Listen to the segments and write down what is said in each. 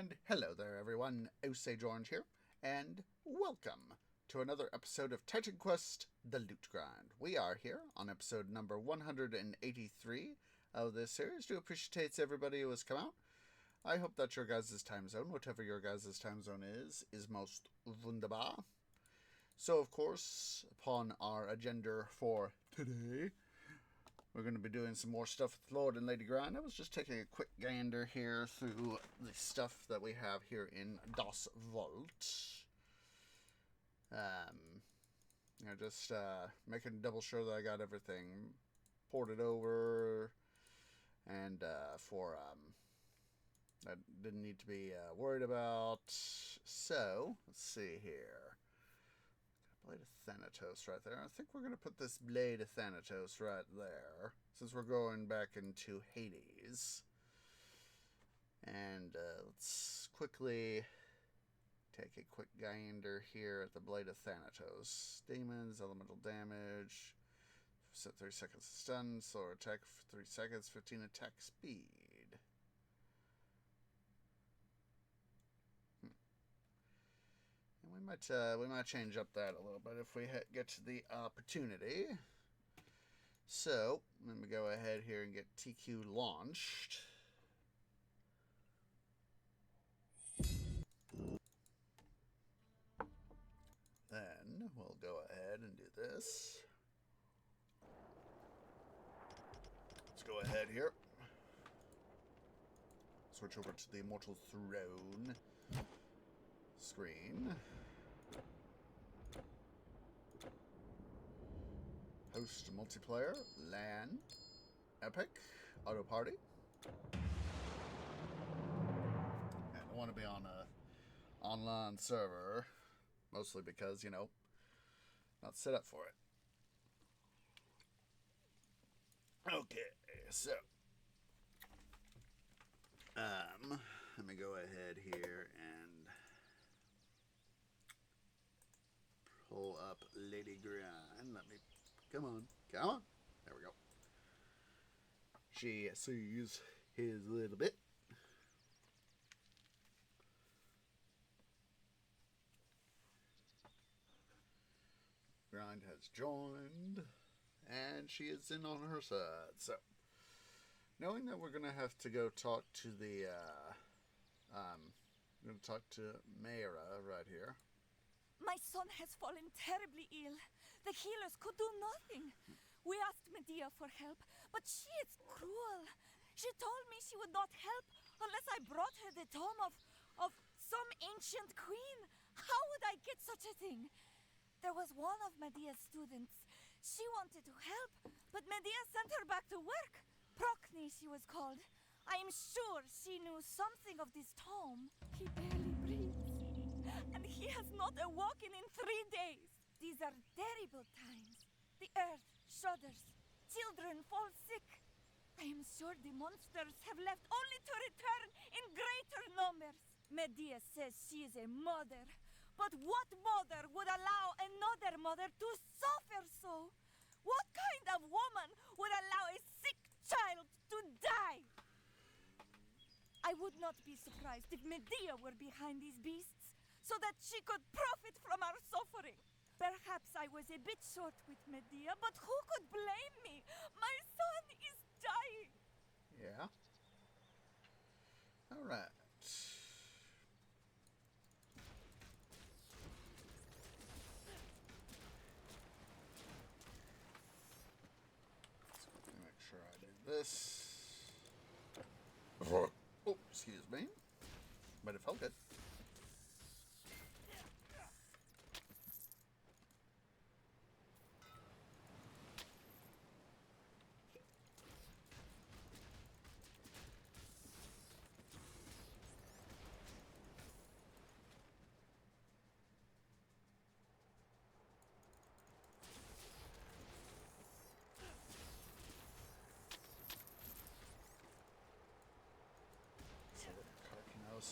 And hello there, everyone. Osage Orange here, and welcome to another episode of Titan Quest: The Loot Grind. We are here on episode number 183 of this series. Do appreciate everybody who has come out. I hope that your guys' time zone, whatever your guys' time zone is most wunderbar. So, of course, upon our agenda for today, we're going to be doing some more stuff with Lord and Lady Grind. I was just taking a quick gander here through the stuff that we have here in Das Vault. Just making double sure that I got everything ported over, and that didn't need to be worried about. So, let's see here. Blade of Thanatos right there. I think we're going to put this Blade of Thanatos right there, since we're going back into Hades. And let's quickly take a quick gander here at the Blade of Thanatos. Demons, elemental damage, set 30 seconds of stun, slower attack for 3 seconds, 15 attack speed. And we might change up that a little bit if we get to the opportunity. So let me go ahead here and get TQ launched. Then we'll go ahead and do this. Let's go ahead here. Switch over to the Immortal Throne screen. Host multiplayer, LAN, Epic, Auto Party. And I want to be on a online server, mostly because, not set up for it. Okay, so let me go ahead here and pull up Lady Grind. Come on. There we go. She sees his little bit. Grind has joined, and she is in on her side. So, knowing that we're going to have to go talk to I'm going to talk to Mayra right here. My son has fallen terribly ill. The healers could do nothing. We asked Medea for help, but she is cruel. She told me she would not help unless I brought her the tome of some ancient queen. How would I get such a thing? There was one of Medea's students. She wanted to help, but Medea sent her back to work. Procne, she was called. I am sure she knew something of this tome. He barely breathes. And he has not awoken in 3 days. These are terrible times. The earth shudders. Children fall sick. I am sure the monsters have left only to return in greater numbers. Medea says she is a mother. But what mother would allow another mother to suffer so? What kind of woman would allow a sick child to die? I would not be surprised if Medea were behind these beasts, so that she could profit from our suffering. Perhaps I was a bit short with Medea, but who could blame me? My son is dying. Yeah. All right. So let me make sure I do this. Oh, excuse me. But it felt good. Carcanos.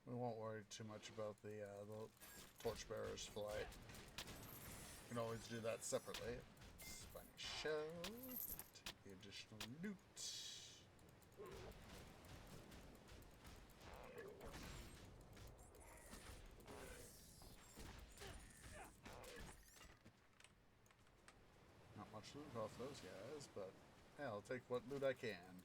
We won't worry too much about the Torchbearer's flight. You can always do that separately. Spiny shell. Take the additional loot. Not much loot off those guys, but yeah, I'll take what loot I can.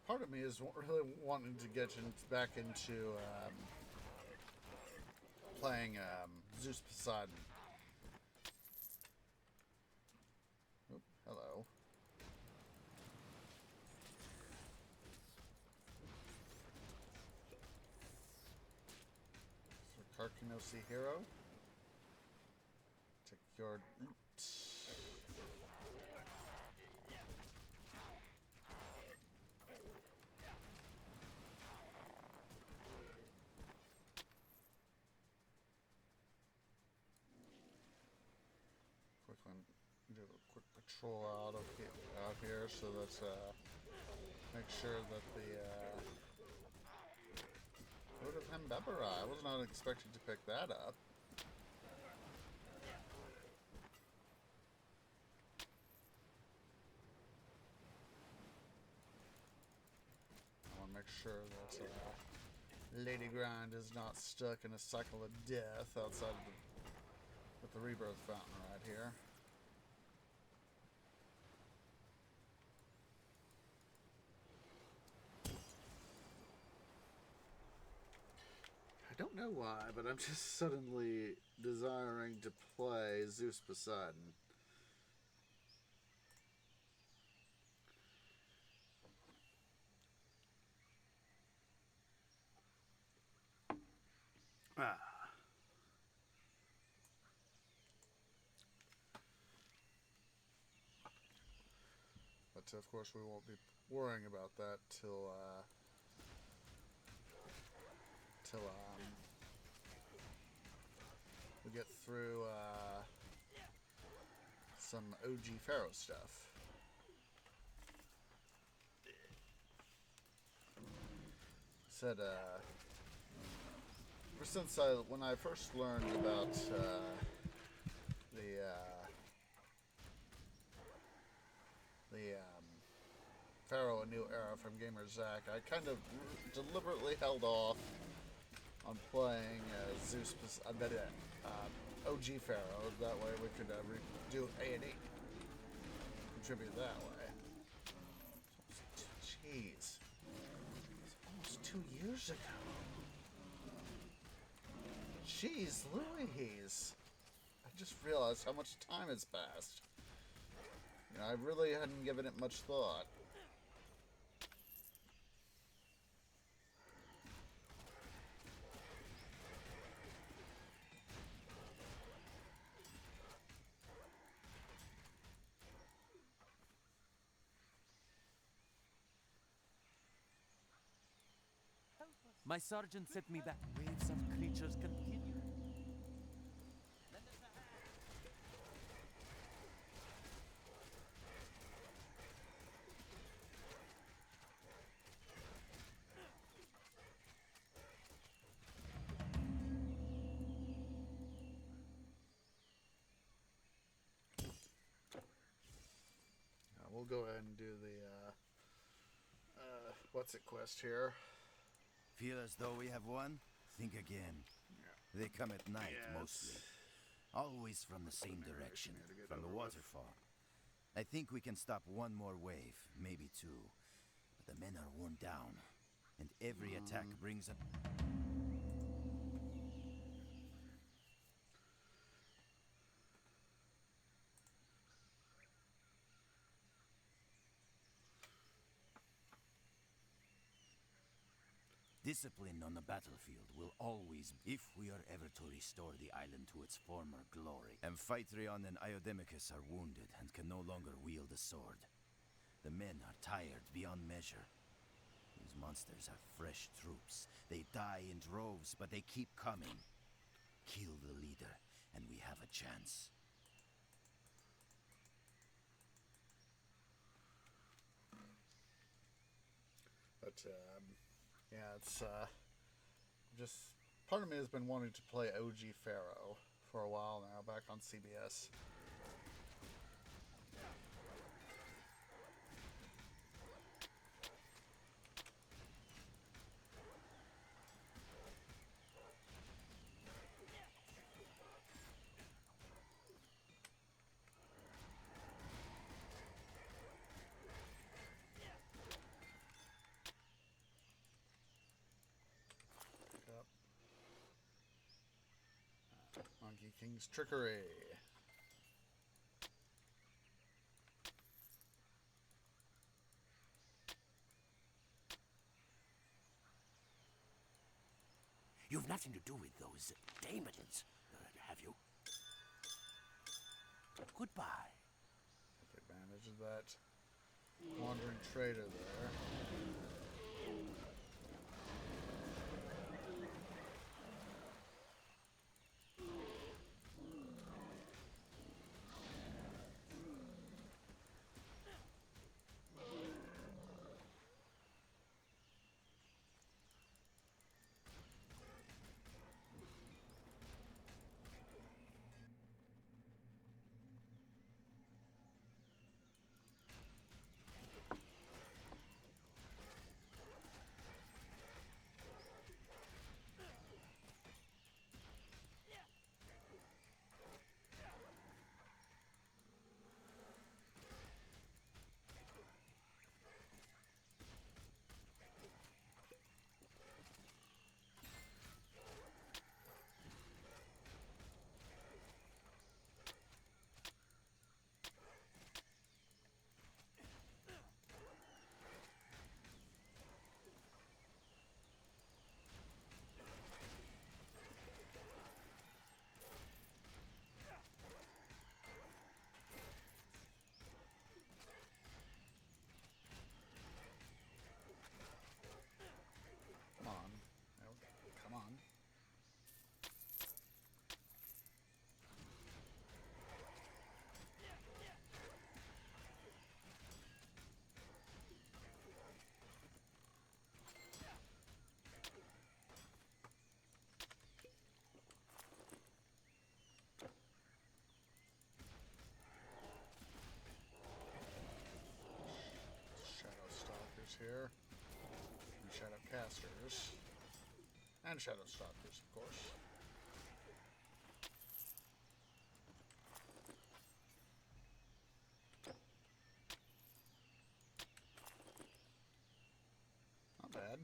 Part of me is really wanting to get back into playing Zeus Poseidon. Oop, hello. So Karkinosi Hero. Take your loot. Do a quick patrol out here, so let's make sure that the Road of Hembebera. I was not expecting to pick that up. I want to make sure that Lady Grind is not stuck in a cycle of death outside of with the Rebirth Fountain right here. I don't know why, but I'm just suddenly desiring to play Zeus Poseidon. But of course we won't be worrying about that till we get through some OG Pharaoh stuff. Said ever since when I first learned about the Pharaoh: A New Era from Gamer Zach, I kind of deliberately held off on playing Zeus, OG Pharaoh. That way we could do A&E, contribute that way. Jeez, it's almost 2 years ago. Jeez Louise, I just realized how much time has passed. You know, I really hadn't given it much thought. My sergeant sent me back. Waves of creatures continue. We'll go ahead and do the what's it quest here. Feel as though we have won? Think again. Yeah. They come at night, Yes. mostly. Always from the same direction, from the waterfall. I think we can stop one more wave, maybe two. But the men are worn down, and every attack brings a... Discipline on the battlefield will always, if we are ever to restore the island to its former glory. Amphitryon and Iodemachus are wounded and can no longer wield a sword. The men are tired beyond measure. These monsters are fresh troops. They die in droves, but they keep coming. Kill the leader, and we have a chance. But yeah, it's just part of me has been wanting to play OG Pharaoh for a while now, back on CBS. Monkey King's Trickery. You've nothing to do with those demons, have you? Goodbye. Take advantage of that wandering trader there. Come on. Shadow Stalkers here. And Shadow Casters. And Shadow Stalkers, of course. Not bad.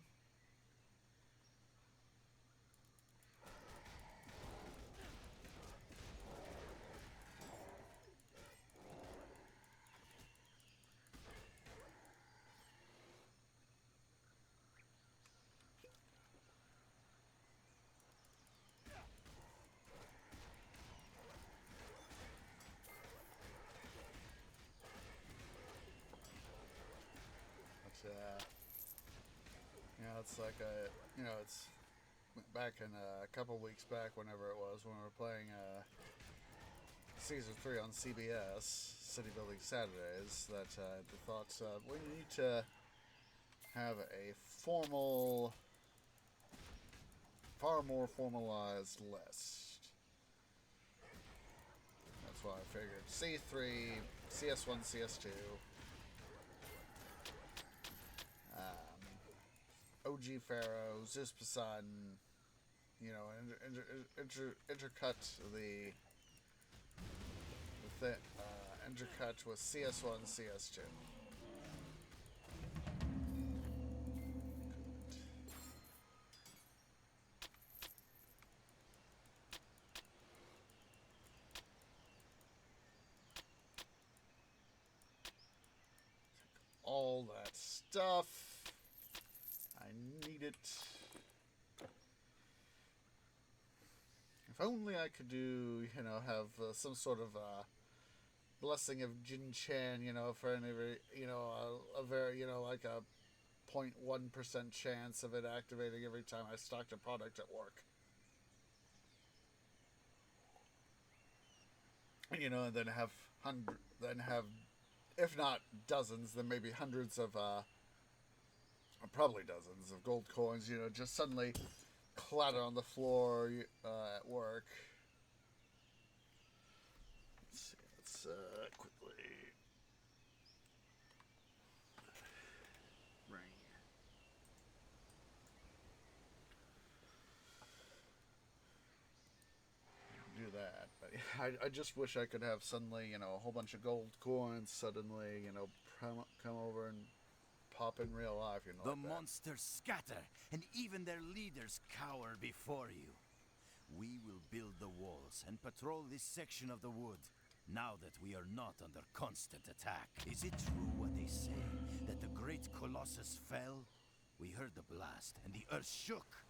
It's like it's back in a couple weeks back, whenever it was, when we were playing Season 3 on CBS, City Building Saturdays, that the thoughts we need to have a formal, far more formalized list. That's why I figured C3, CS1, CS2, OG Pharaoh, Zeus Poseidon, intercut intercut with CS1, CS2. All that stuff. I need it. If only I could do, have some sort of blessing of Jin Chan, for any, a very, like a 0.1% chance of it activating every time I stocked a product at work. And, and then have, if not dozens, then maybe hundreds of probably dozens of gold coins, just suddenly clatter on the floor at work. Let's see, let's quickly ring. Do that, but I just wish I could have suddenly, a whole bunch of gold coins suddenly, come over and pop in real life, The like that. monsters scatter, and even their leaders cower before you. We will build the walls and patrol this section of the wood, now that we are not under constant attack. Is it true what they say, that the great Colossus fell? We heard the blast, and the earth shook.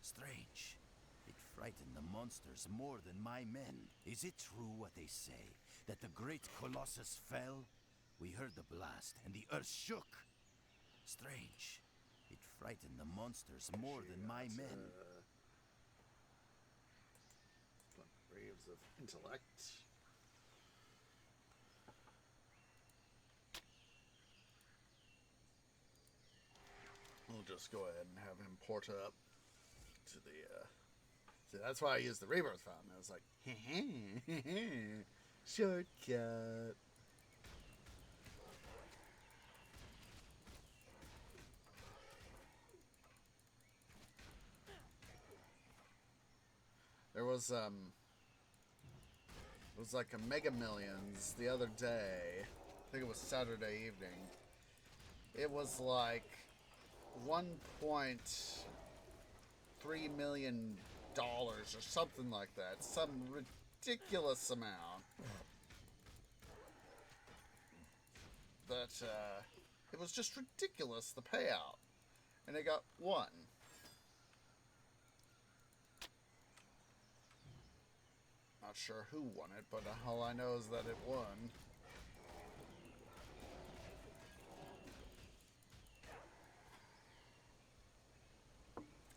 Strange. It frightened the monsters more than my men. Is it true what they say, that the great Colossus fell? We heard the blast, and the earth shook. Strange. It frightened the monsters more than my men. Graves of intellect. We'll just go ahead and have him port up to the, see, that's why I used the rebirth fountain. I was like, shortcut. There was, it was like a Mega Millions the other day. I think it was Saturday evening. It was like $1.3 million or something like that. Some ridiculous amount. That, it was just ridiculous, the payout. And it got one. Not sure who won it, but all I know is that it won.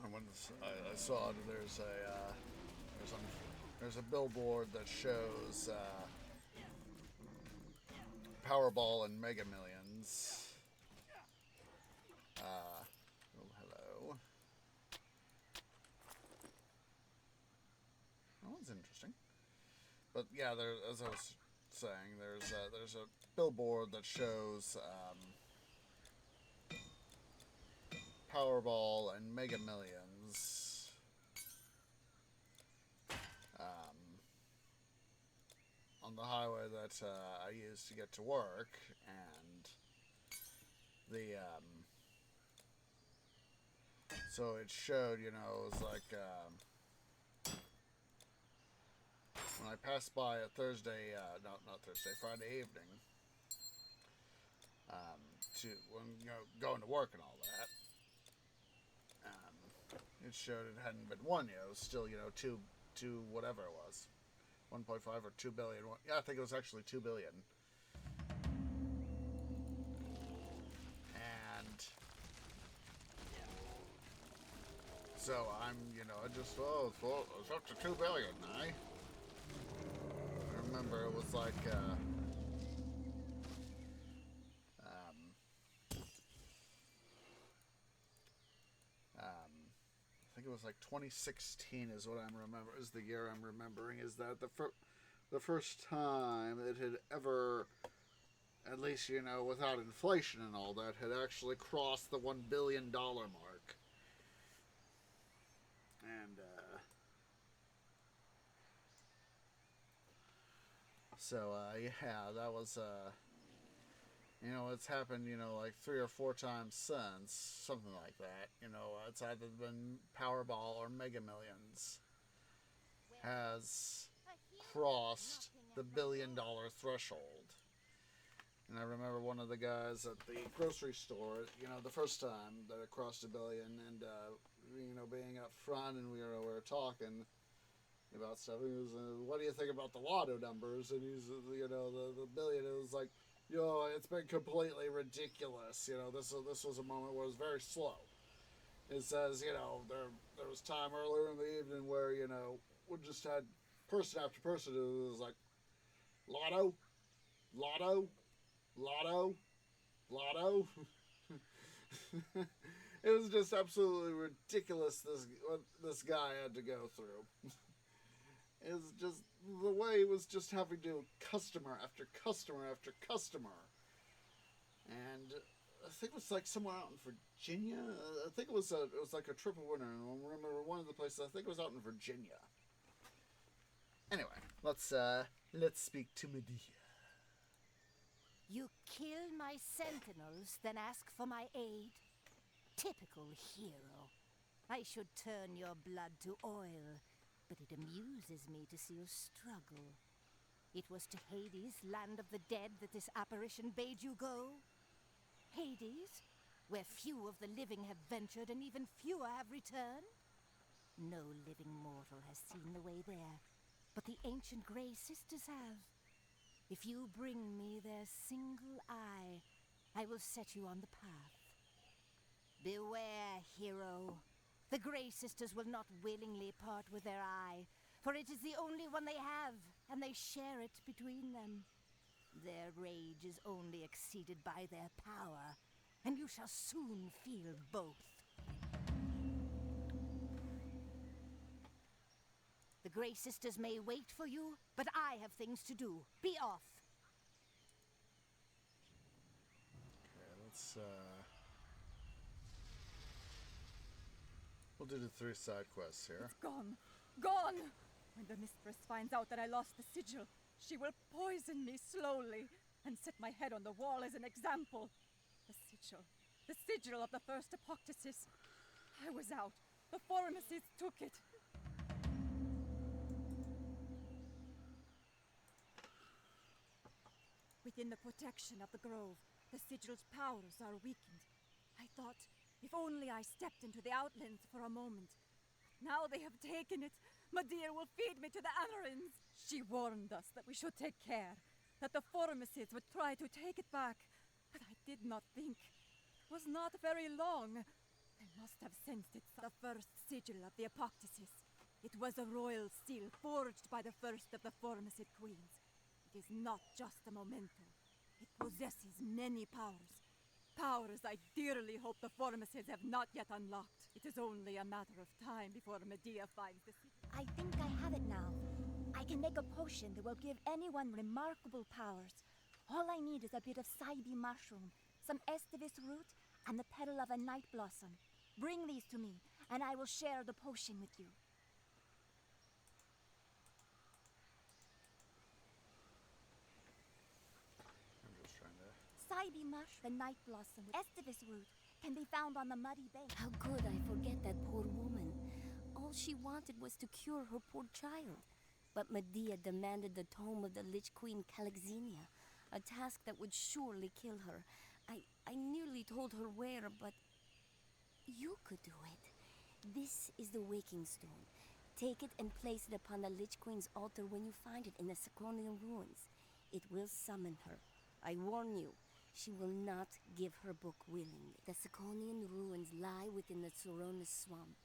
And when I saw it, there's a billboard that shows Powerball and Mega Millions. Oh, hello. That one's interesting. But yeah, as I was saying, there's a billboard that shows Powerball and Mega Millions on the highway that I use to get to work, and so it showed, it was like when I passed by a Thursday, not Thursday, Friday evening, to when going to work and all that, it showed it hadn't been won yet. It was still two whatever it was, 1.5 or 2 billion. Yeah, I think it was actually 2 billion. And so I'm, I just it's up to 2 billion. I remember it was like I think it was like 2016 is what is the year I'm remembering, is that the first time it had ever, at least without inflation and all that, had actually crossed the $1 billion mark. And so yeah, that was it's happened, like 3 or 4 times since, something like that. It's either been Powerball or Mega Millions has crossed the $1 billion threshold. And I remember one of the guys at the grocery store, the first time that it crossed $1 billion, and being up front, and we were talking about stuff. He was, what do you think about the lotto numbers? And he's, the billion. It was like, it's been completely ridiculous. This was a moment where it was very slow. It says, there was time earlier in the evening where, we just had person after person who was like, lotto, lotto, lotto, lotto. It was just absolutely ridiculous what this guy had to go through. It was just the way he was just having to customer after customer after customer. And I think it was like somewhere out in Virginia. I think it was like a triple winner. And I remember one of the places, I think it was out in Virginia. Anyway, let's speak to Medea. You kill my sentinels, then ask for my aid? Typical hero. I should turn your blood to oil, but it amuses me to see you struggle. It was to Hades, land of the dead, that this apparition bade you go? Hades, where few of the living have ventured and even fewer have returned? No living mortal has seen the way there, but the ancient Grey Sisters have. If you bring me their single eye, I will set you on the path. Beware, hero. The Grey Sisters will not willingly part with their eye, for it is the only one they have, and they share it between them. Their rage is only exceeded by their power, and you shall soon feel both. The Grey Sisters may wait for you, but I have things to do. Be off! Okay, let's, we'll do the 3 side quests here. It's gone. Gone! When the mistress finds out that I lost the sigil, she will poison me slowly and set my head on the wall as an example. The sigil of the first Apoctasis. I was out. The Formices took it. Within the protection of the grove, the sigil's powers are weakened. I thought, if only I stepped into the outlands for a moment. Now they have taken it. Medea will feed me to the Anarins. She warned us that we should take care, that the Formices would try to take it back. But I did not think. It was not very long. I must have sensed it. The first sigil of the Apoctasis. It was a royal seal forged by the first of the Formicid queens. It is not just a memento. It possesses many powers. Powers I dearly hope the Formicids have not yet unlocked. It is only a matter of time before Medea finds the secret. I think I have it now. I can make a potion that will give anyone remarkable powers. All I need is a bit of Saibi mushroom, some Estivis root, and the petal of a night blossom. Bring these to me, and I will share the potion with you. I'm just trying to... Saibi mush, the night blossom, with Estivis root, can be found on the muddy bank. How could I forget that poor woman? All she wanted was to cure her poor child. But Medea demanded the tome of the Lich Queen Calixenia, a task that would surely kill her. I nearly told her where, but you could do it. This is the Waking Stone. Take it and place it upon the Lich Queen's altar when you find it in the Sacronian ruins. It will summon her. I warn you, she will not give her book willingly. The Sacronian ruins lie within the Soronis swamp.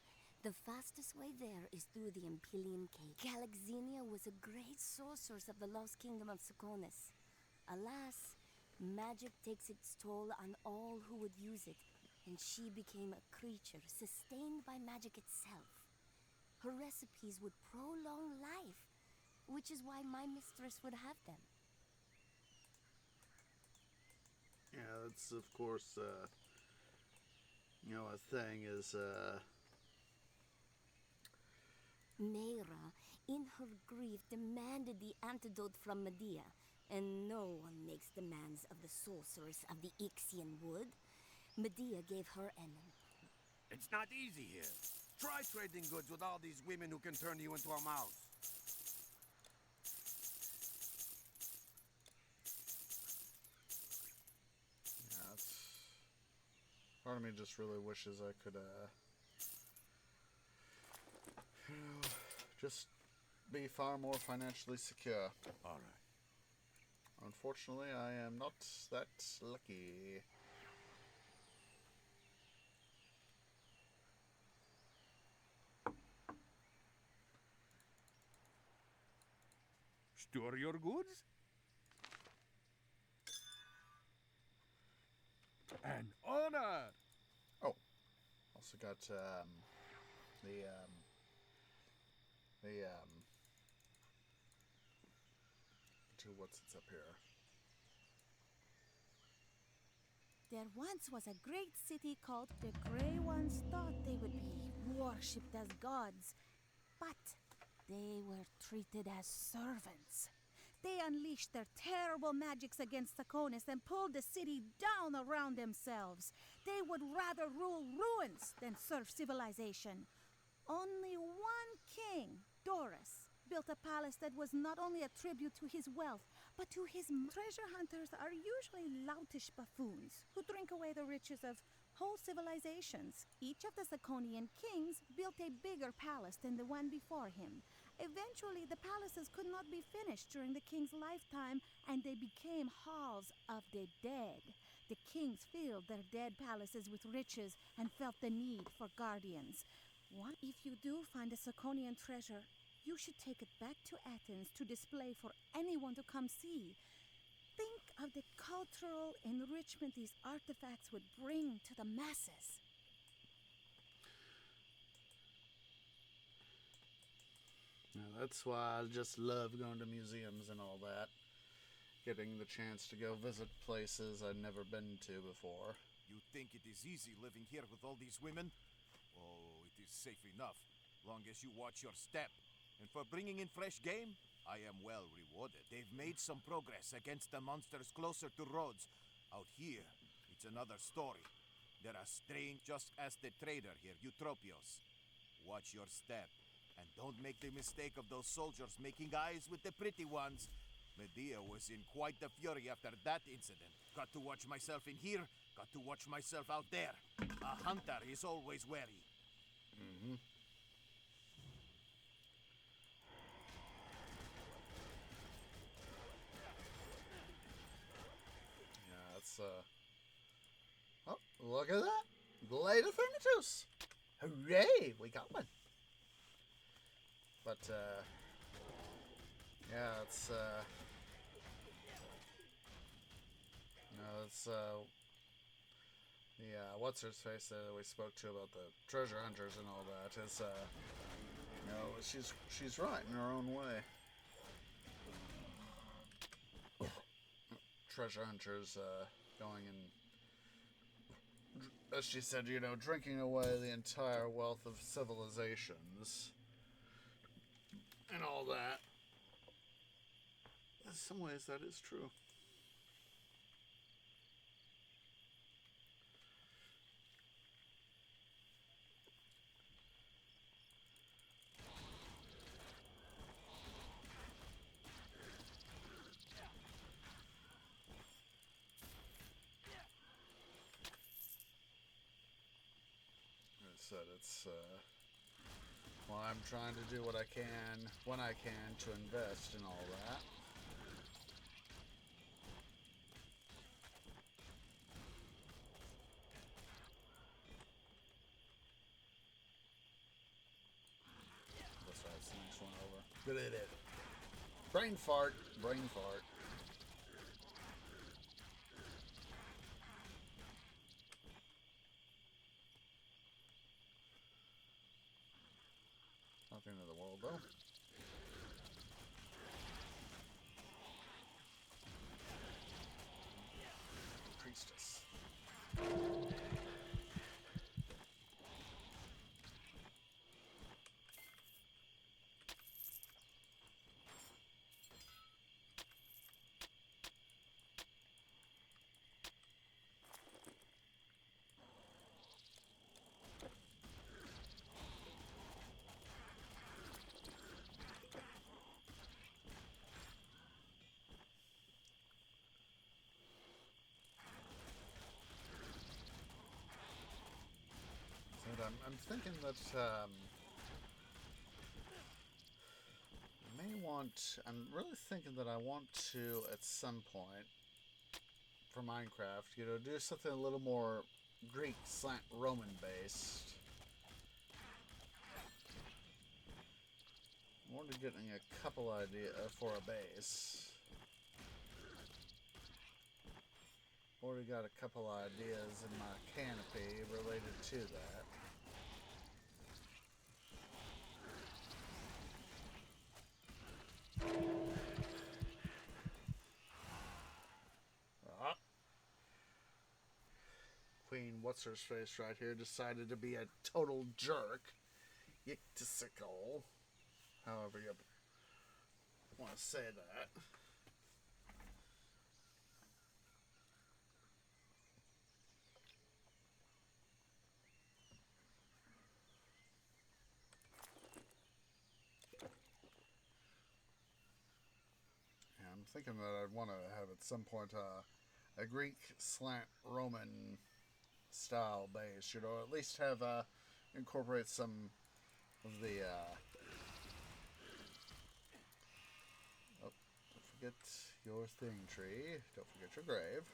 The fastest way there is through the Empylean Cave. Calixenia was a great sorceress of the lost kingdom of Saconis. Alas, magic takes its toll on all who would use it, and she became a creature sustained by magic itself. Her recipes would prolong life, which is why my mistress would have them. Yeah, that's of course, a thing is, Neira, in her grief, demanded the antidote from Medea, and no one makes demands of the sorceress of the Ixian wood. Medea gave her an... It's not easy here. Try trading goods with all these women who can turn you into a mouse. yeah, it's... Part of me just really wishes I could, just be far more financially secure. All right. Unfortunately, I am not that lucky. Store your goods? An honor! also got the what's it's up here. There once was a great city called the Grey Ones thought they would be worshipped as gods, but they were treated as servants. They unleashed their terrible magics against Sakonis and pulled the city down around themselves. They would rather rule ruins than serve civilization. Only one king, Doris, built a palace that was not only a tribute to his wealth, but to his treasure hunters are usually loutish buffoons who drink away the riches of whole civilizations. Each of the Saconian kings built a bigger palace than the one before him. Eventually, the palaces could not be finished during the king's lifetime, and they became halls of the dead. The kings filled their dead palaces with riches and felt the need for guardians. If you do find a Saconian treasure, you should take it back to Athens to display for anyone to come see. Think of the cultural enrichment these artifacts would bring to the masses. Now, that's why I just love going to museums and all that. Getting the chance to go visit places I'd never been to before. You think it is easy living here with all these women? Oh, it is safe enough, long as you watch your step. And for bringing in fresh game, I am well rewarded. They've made some progress against the monsters closer to Rhodes. Out here, it's another story. There are strange, just as the trader here, Eutropios. Watch your step, and don't make the mistake of those soldiers making eyes with the pretty ones. Medea was in quite the fury after that incident. Got to watch myself in here, got to watch myself out there. A hunter is always wary. Mm-hmm. Yeah, it's oh, look at that! Blade of Thanatos! Hooray! We got one! But, yeah, it's, yeah, what's-her-face that we spoke to about the treasure hunters and all that is, she's right in her own way. Treasure hunters, going and, as she said, drinking away the entire wealth of civilizations. And all that. In some ways, that is true. Like I said, it's, well, I'm trying to do what I can, when I can, to invest in all that. That's right, it's the next one over. Good at it. Brain fart, brain fart. Not the end of the world, though. Priestess. I'm thinking that I'm really thinking that I want to, at some point, for Minecraft, do something a little more Greek/Roman based. I'm already getting a couple ideas for a base. Already got a couple ideas in my canopy related to that. what's her face right here decided to be a total jerk. Yggdrasil. However you want to say that. I'm thinking that I'd want to have at some point a Greek slant Roman style base, you know, at least have incorporate some of the oh, don't forget your thing tree, don't forget your grave.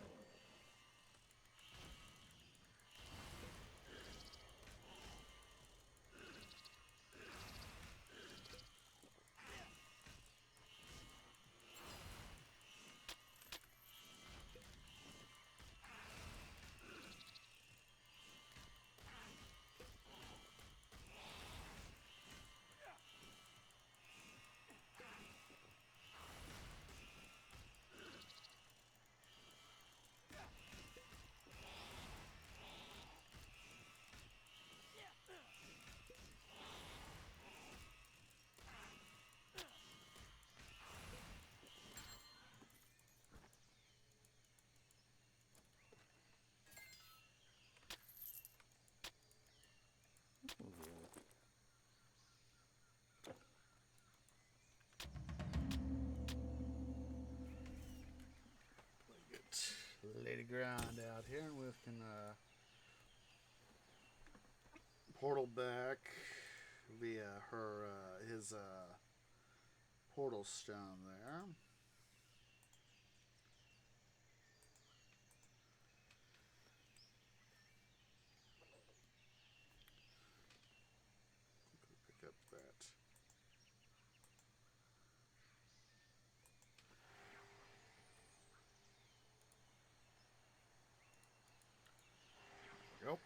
Lady Ground out here, and we can portal back via his portal stone there. Pick up that. Yep.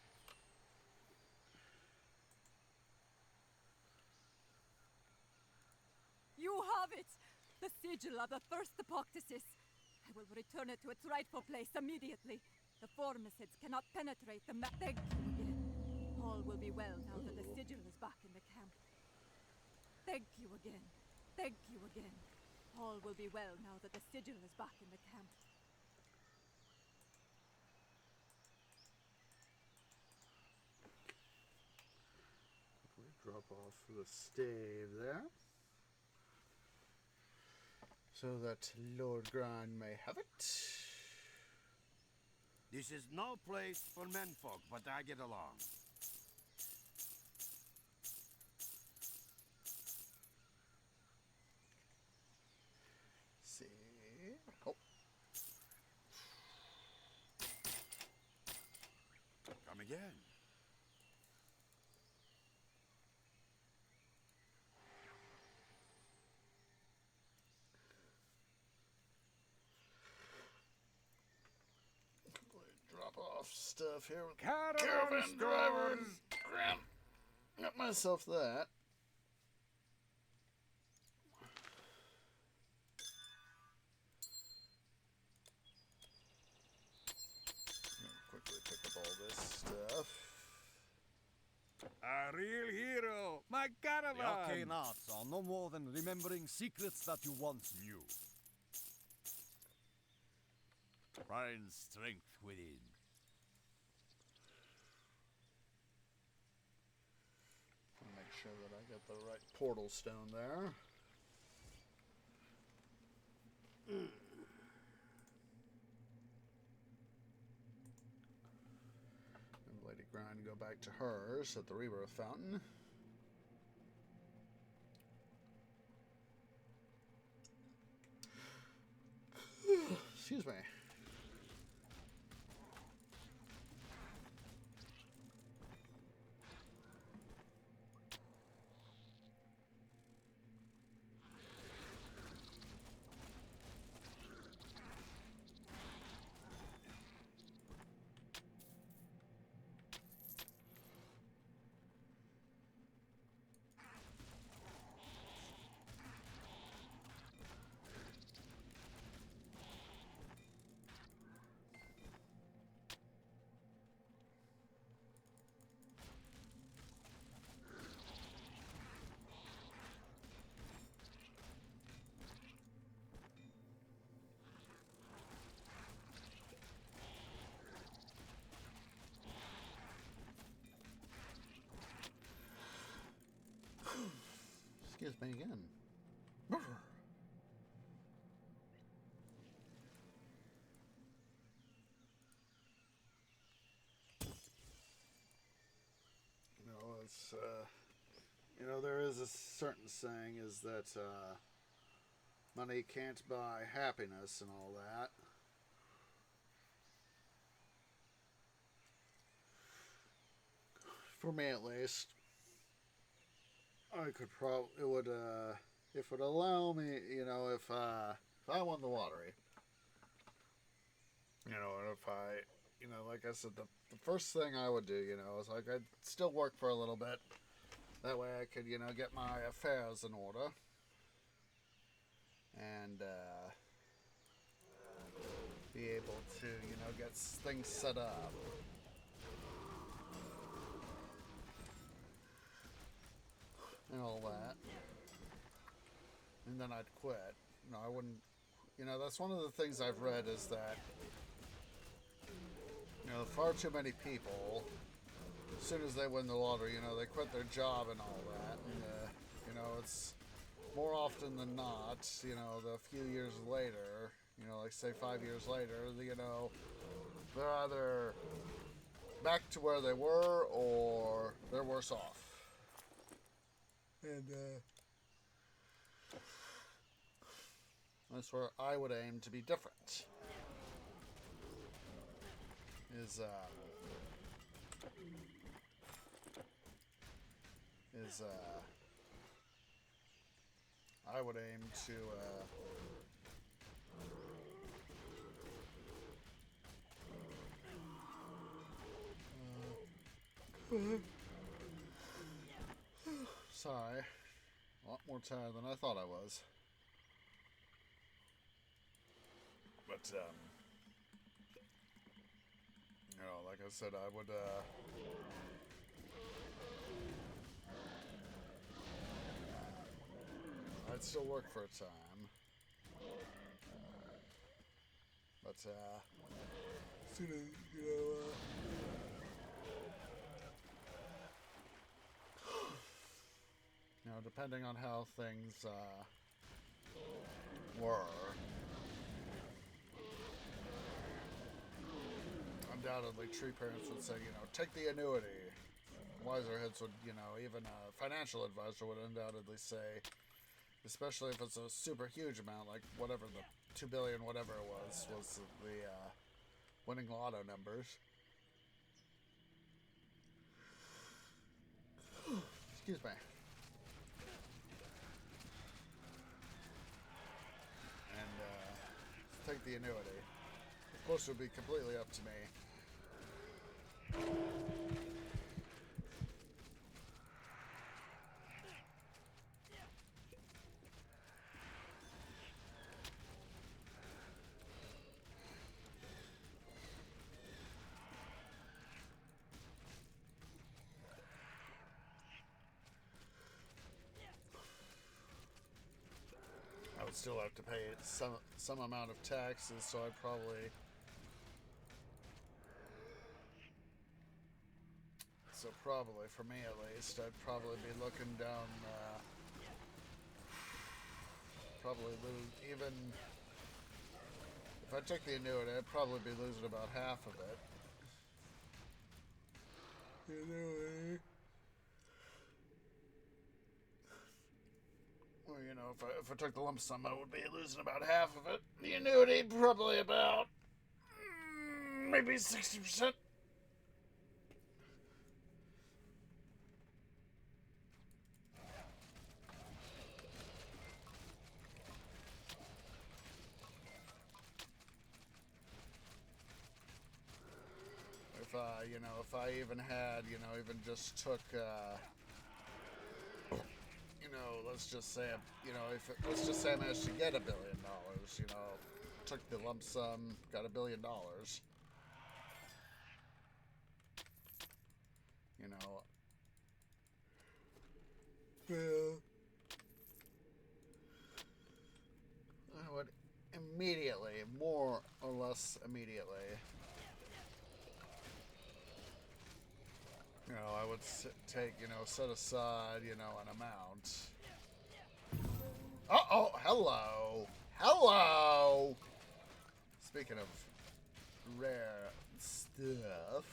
You have it! The sigil of the first Apoctasis. I will return it to its rightful place immediately. The Formicids cannot penetrate the map. Thank you again. All will be well now that the sigil is back in the camp. Thank you again. Thank you again. All will be well now that the sigil is back in the camp. We drop off the stave there, so that Lord Grind may have it. This is no place for menfolk, but I get along. See. Oh. Come again. Drop off stuff here with Caravan drivers. Got myself that. Quickly pick up all this stuff. A real hero, my The caravan! arcane arts are no more than remembering secrets that you once knew. Find strength within. Make sure that I got the right portal stone there. And Lady Grind go back to hers at the Rebirth Fountain. Excuse me. Excuse me again. It's there is a certain saying is that money can't buy happiness and all that. For me, at least, I could probably it would if it would allow me, if I won the lottery, and if I, like I said, the first thing I would do, is like I'd still work for a little bit. That way I could, get my affairs in order. And be able to, get things set up. And all that. And then I'd quit. I wouldn't, that's one of the things I've read is that, far too many people, as soon as they win the lottery, they quit their job and all that. And, it's more often than not, the few years later, like say 5 years later, they're either back to where they were or they're worse off. And, that's where I would aim to be different. I would aim to sorry, a lot more tired than I thought I was. But like I said, I would I'd still work for a time, but soon as depending on how things were, undoubtedly tree parents would say, take the annuity. Wiser heads would, even a financial advisor would undoubtedly say, especially if it's a super huge amount, like whatever the 2 billion, whatever it was the winning lotto numbers. Excuse me. And take the annuity. Of course, it would be completely up to me. I would still have to pay some amount of taxes, so I'd probably for me at least, I'd probably be looking down probably lose, even if I took the annuity, I'd probably be losing about half of it. Anyway. Well, if I took the lump sum, I would be losing about half of it. The annuity, probably about maybe 60%. If I even had, even just took, let's just say, let's just say I managed to get $1 billion, took the lump sum, got $1 billion, I would immediately, more or less immediately, I would take, set aside, an amount Uh-oh, hello. Hello. Speaking of rare stuff.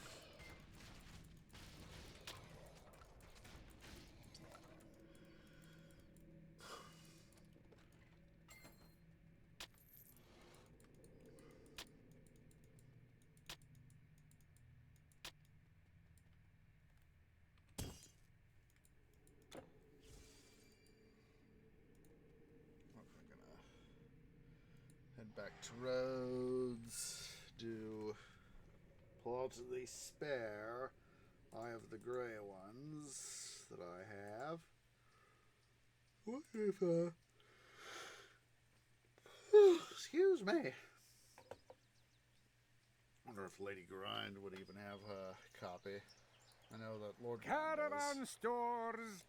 Head back to Rhodes. Pull out the spare Eye of the Grey ones that I have. What if, excuse me. Wonder if Lady Grind would even have a copy. I know that Lord Caravan stores.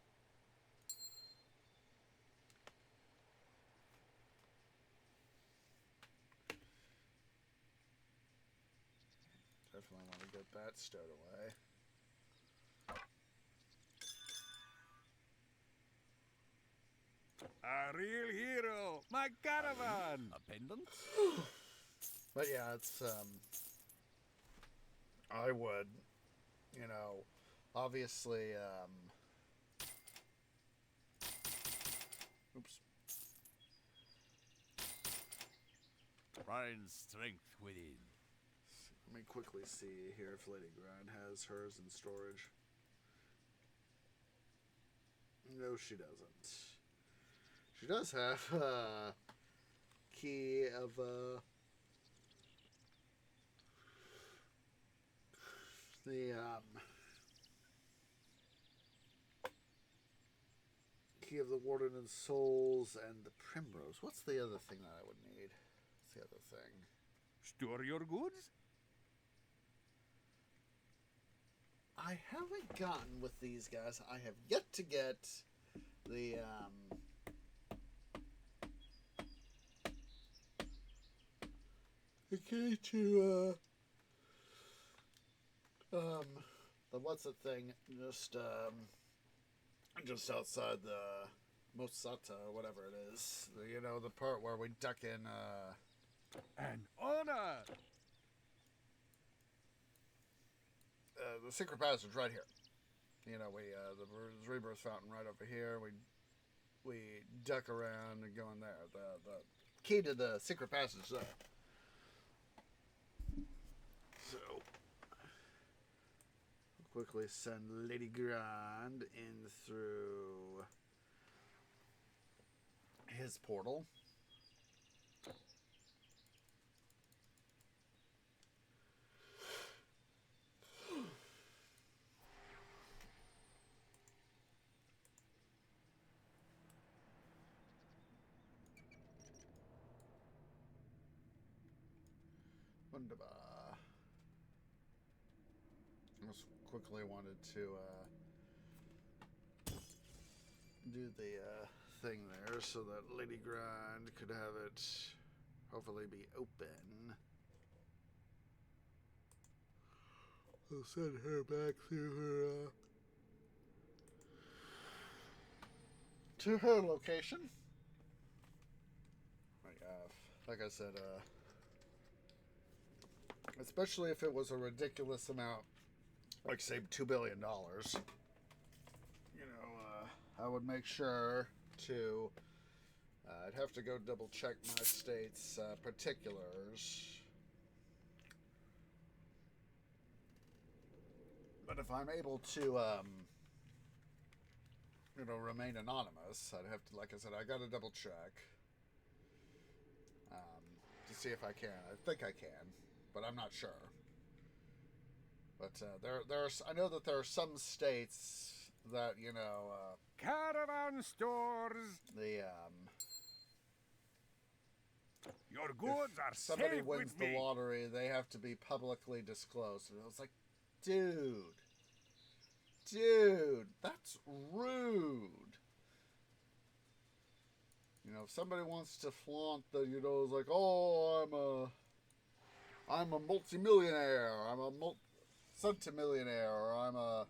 Definitely want to get that stowed away. A real hero. My caravan. A pendant? But yeah, it's, I would, obviously, oops. Find strength within. Let me quickly see here if Lady Grind has hers in storage. No, she doesn't. She does have key of the key of the Warden and Souls and the Primrose. What's the other thing that I would need? What's the other thing? Store your goods. I haven't gotten with these guys. I have yet to get the key to the what's the thing just outside the Mosata or whatever it is. The part where we duck in An honor. the secret passage right here. The Rebirth Fountain right over here. We duck around and go in there. The key to the secret passage there. So, I'll quickly send Lady Grand in through his portal. Wunderbar. I just quickly wanted to do the thing there so that Lady Grind could have it hopefully be open. I'll send her back to her location. Like I said, especially if it was a ridiculous amount, like say $2 billion, I would make sure to, I'd have to go double check my state's particulars. But if I'm able to, remain anonymous, I'd have to, like I said, I gotta double check to see if I can. I think I can, but I'm not sure. But there's, I know that there are some states that, Caravan stores. Your goods are somebody safe wins with the me. lottery, they have to be publicly disclosed. And I was like, dude, that's rude. If somebody wants to flaunt the, it's like, oh, I'm a multimillionaire, I'm a centimillionaire, or I'm a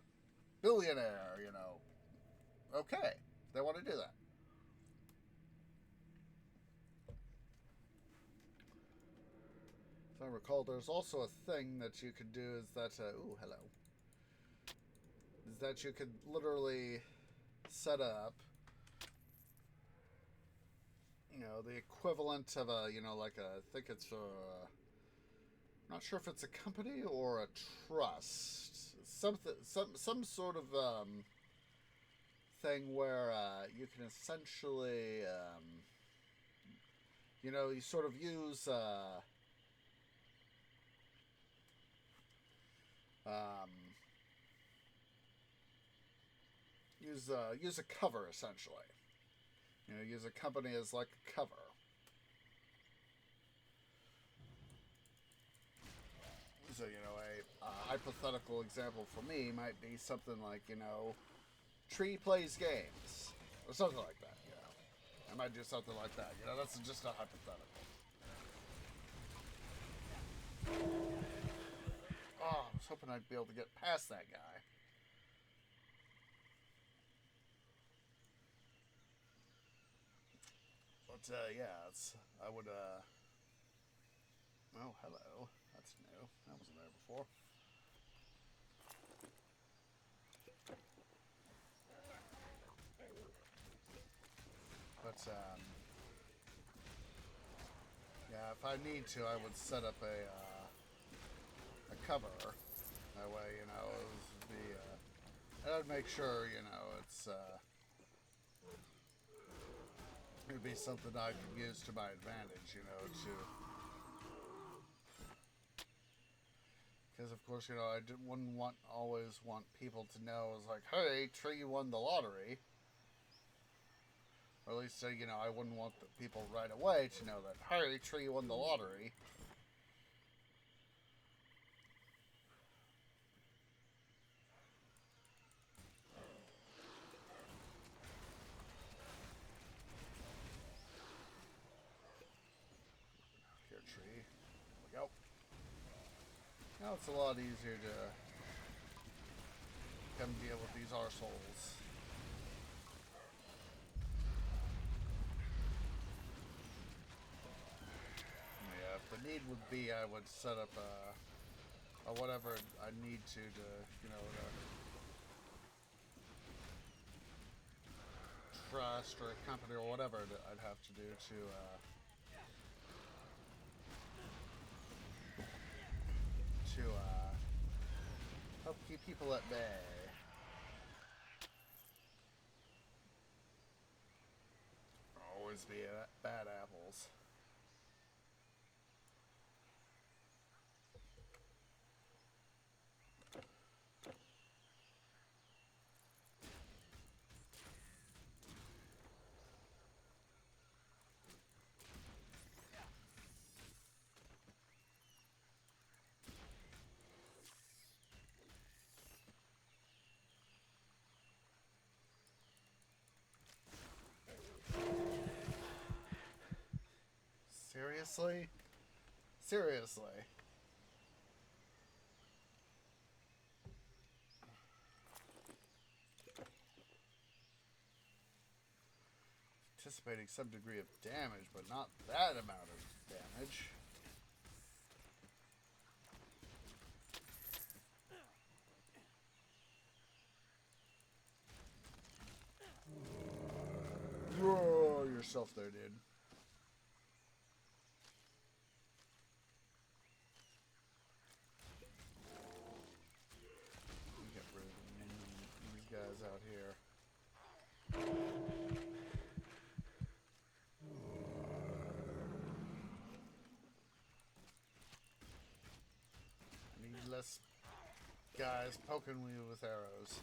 billionaire, okay, they want to do that. If I recall, there's also a thing that you could do is that, ooh, hello. Is that you could literally set up, you know, the equivalent of a, you know, like a, I think it's a, I'm not sure if it's a company or a trust. Something, some sort of, thing where, you can essentially, you know, you sort of use, use a cover, essentially. You know, use a company as like a cover. So, you know, a hypothetical example for me might be something like, you know, Tree Plays Games. Or something like that, you know. I might do something like that. You know, that's just a hypothetical. Oh, I was hoping I'd be able to get past that guy. But, yeah, it's, I would, oh, hello. That's new. That wasn't there before. But, yeah, if I need to, I would set up a cover. That way, you know, it would be, I'd make sure, you know, it's, it'd be something I could use to my advantage, you know, because of course, you know, I wouldn't always want people to know, it's like, hey, Tree won the lottery. Or at least, you know, I wouldn't want the people right away to know that, hey, Tree won the lottery. Here, Tree. There we go. Now it's a lot easier to come deal with these arseholes. Yeah, if the need would be, I would set up a whatever I need to, you know, trust or a company or whatever that I'd have to do to help keep people at bay. Always be bad apples. Seriously? Seriously. Anticipating some degree of damage, but not that amount of damage. Whoa, yourself there, dude. Get rid of these guys out here. I need less guys poking me with arrows.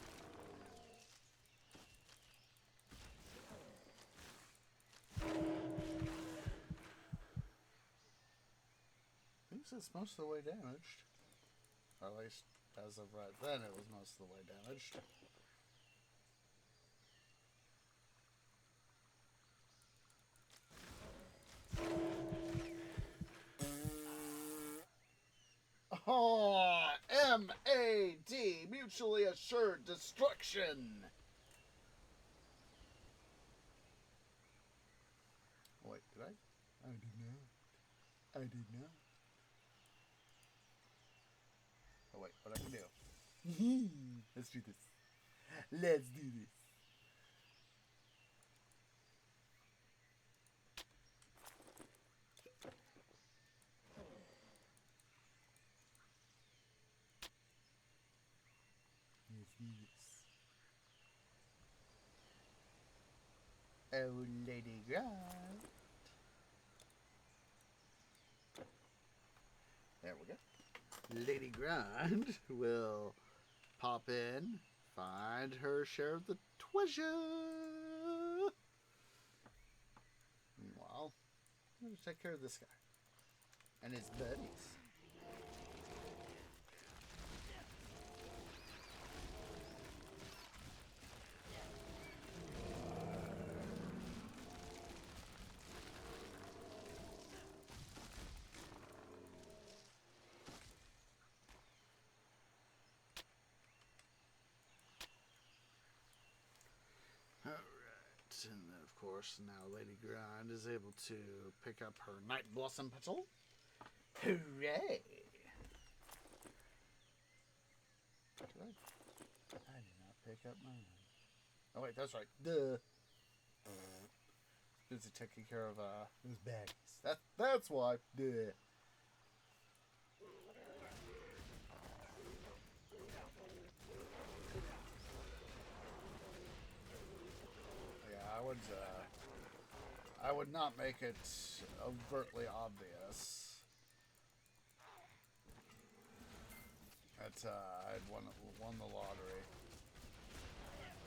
I think it's most of the way damaged. Or at least, as of right then, it was most of the way damaged. Oh, MAD, mutually assured destruction. Wait, did I? I did not. I did not. Let's do this. Let's do this. Oh, Lady Grant. There we go. Lady Grant will pop in, find her share of the treasure. Meanwhile, I'm going to take care of this guy and his buddies. And then, of course, now Lady Grind is able to pick up her Night Blossom Petal. Hooray! I did not pick up mine. Oh, wait, that's right. Duh. Busy taking care of those baddies. That's why. Duh. I would not make it overtly obvious that I'd won the lottery.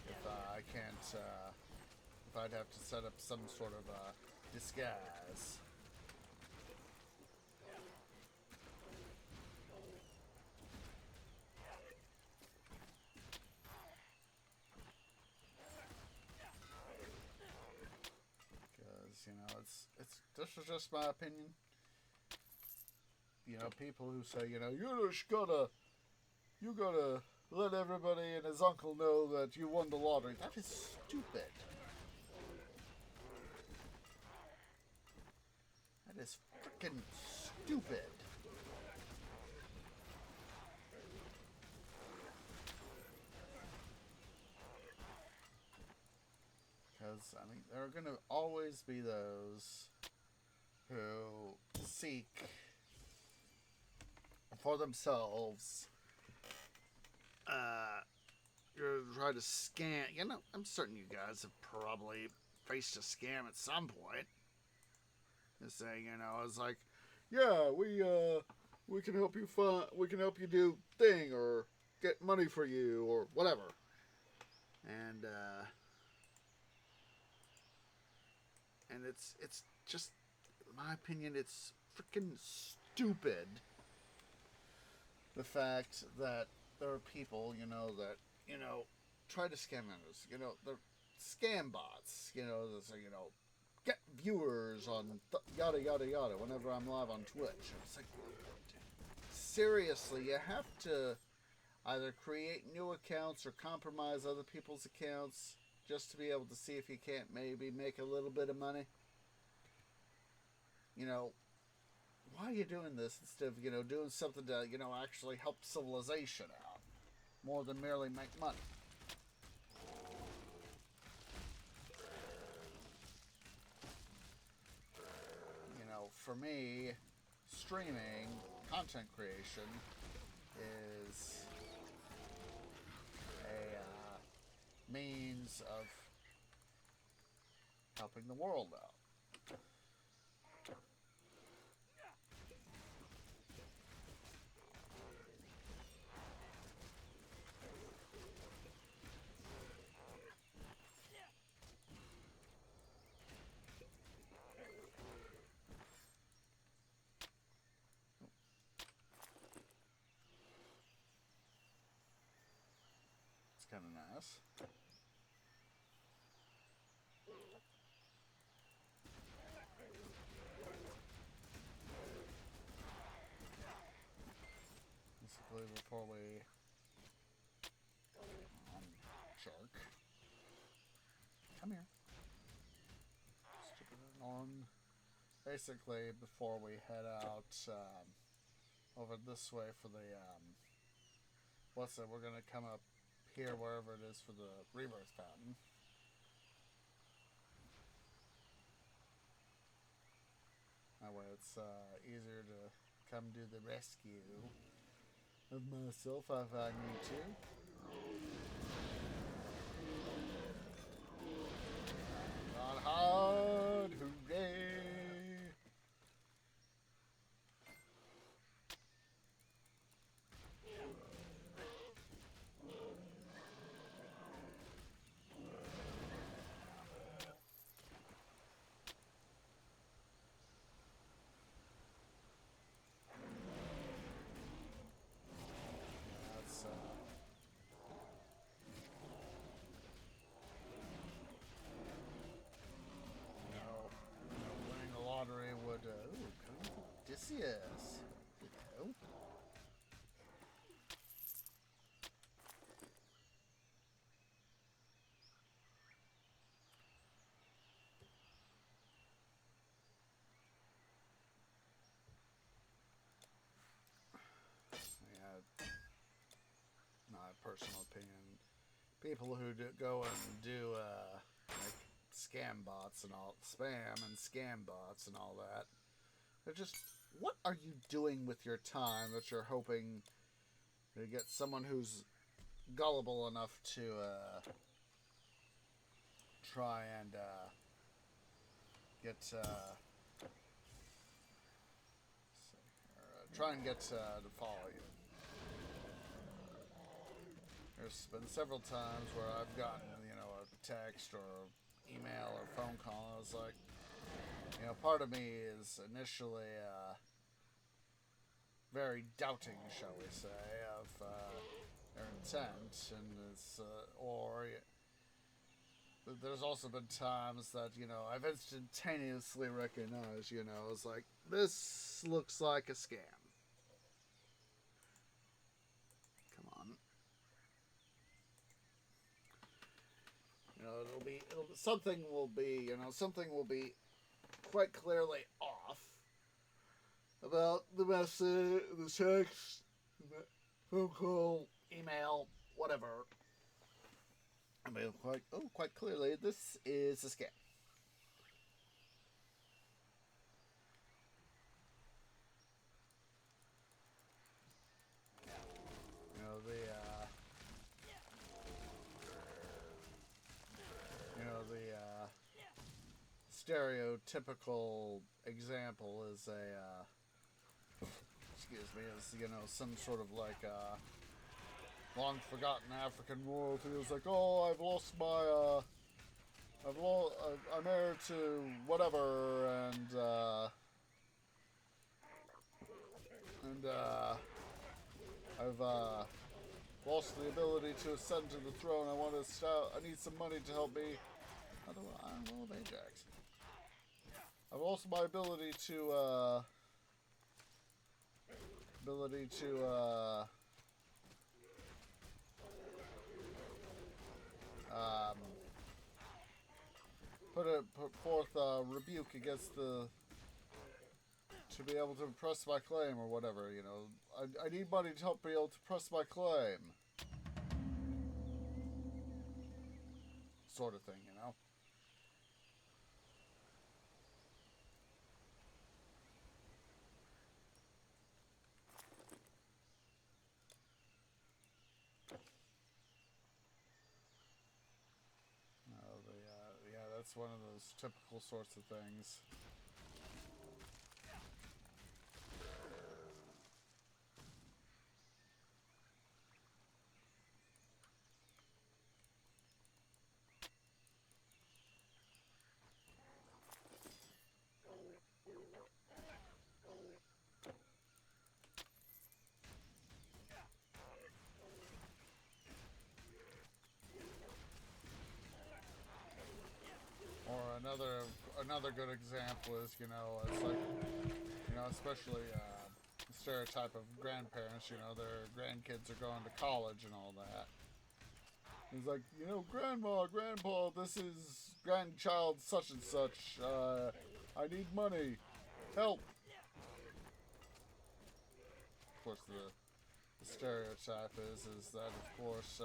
If I can't, if I'd have to set up some sort of disguise. You know, this is just my opinion. You know, people who say, you know, you gotta let everybody and his uncle know that you won the lottery. That is stupid. That is freaking stupid. Because, I mean, there are going to always be those who seek for themselves, try to scam. You know, I'm certain you guys have probably faced a scam at some point. Just saying, you know, it's like, yeah, we can help you do thing, or get money for you, or whatever. And it's just, in my opinion, it's freaking stupid. The fact that there are people, you know, that, you know, try to scam us. You know, they're scam bots. You know, that say, you know, get viewers on yada yada yada whenever I'm live on Twitch. It's like, seriously, you have to either create new accounts or compromise other people's accounts just to be able to see if you can't maybe make a little bit of money. You know, why are you doing this instead of, you know, doing something to, you know, actually help civilization out more than merely make money? You know, for me, streaming, content creation is a means of helping the world out. Kind of nice. Basically, before we shark, come here. Stupid on. Basically, before we head out over this way for the what's it? We're gonna come up here wherever it is for the rebirth fountain. That way it's easier to come do the rescue of myself if I need to. On hard, hooray! That's winning the lottery would come to Odysseus. You know? Yeah, my personal opinion, people who go and do like scam bots and all, spam and scam bots and all that, they're just, what are you doing with your time that you're hoping to get someone who's gullible enough to try and get to follow you. There's been several times where I've gotten, a text or email or phone call, and I was like, part of me is initially very doubting, shall we say, of their intent, and it's, there's also been times that, I've instantaneously recognized, it's like, this looks like a scam. Come on. Something will be quite clearly off about the message, the text, the phone call, email, whatever. I mean, quite clearly, this is a scam. The stereotypical example is some sort of like long forgotten African royalty. It's like, oh, I'm heir to whatever, and I've lost the ability to ascend to the throne. I need some money to help me. I love Ajax. I've lost my ability to put forth a rebuke against to be able to press my claim or whatever, I need money to help be able to press my claim. Sort of thing, That's one of those typical sorts of things. Another good example is, it's like, especially the stereotype of grandparents, their grandkids are going to college and all that. It's like, Grandma, Grandpa, this is grandchild such and such. I need money. Help. Of course, the stereotype is that, of course,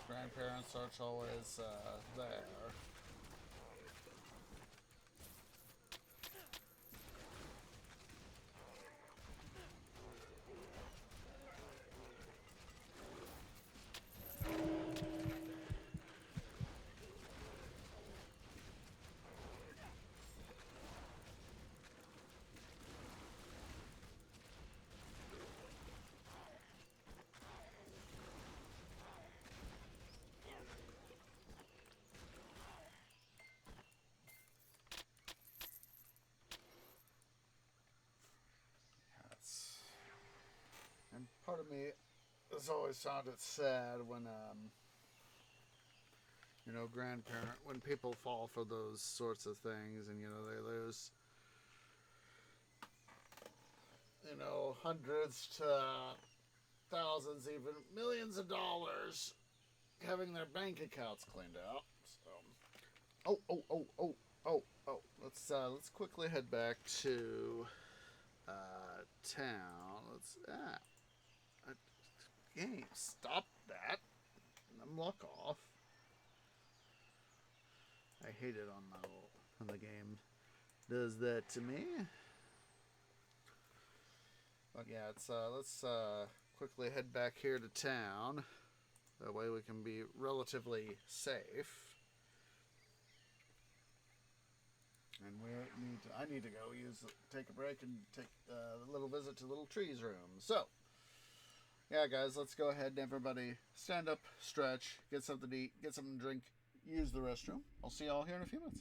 grandparents aren't always there. And part of me has always found it sad when, when people fall for those sorts of things and, they lose, hundreds to thousands, even millions of dollars having their bank accounts cleaned out. So, let's quickly head back to town. Game, stop that. I'm luck off. I hate it when the game does that to me. But yeah, let's quickly head back here to town. That way we can be relatively safe. And I need to go take a break and take a little visit to Little Tree's room. So, yeah, guys, let's go ahead and everybody stand up, stretch, get something to eat, get something to drink, use the restroom. I'll see y'all here in a few minutes.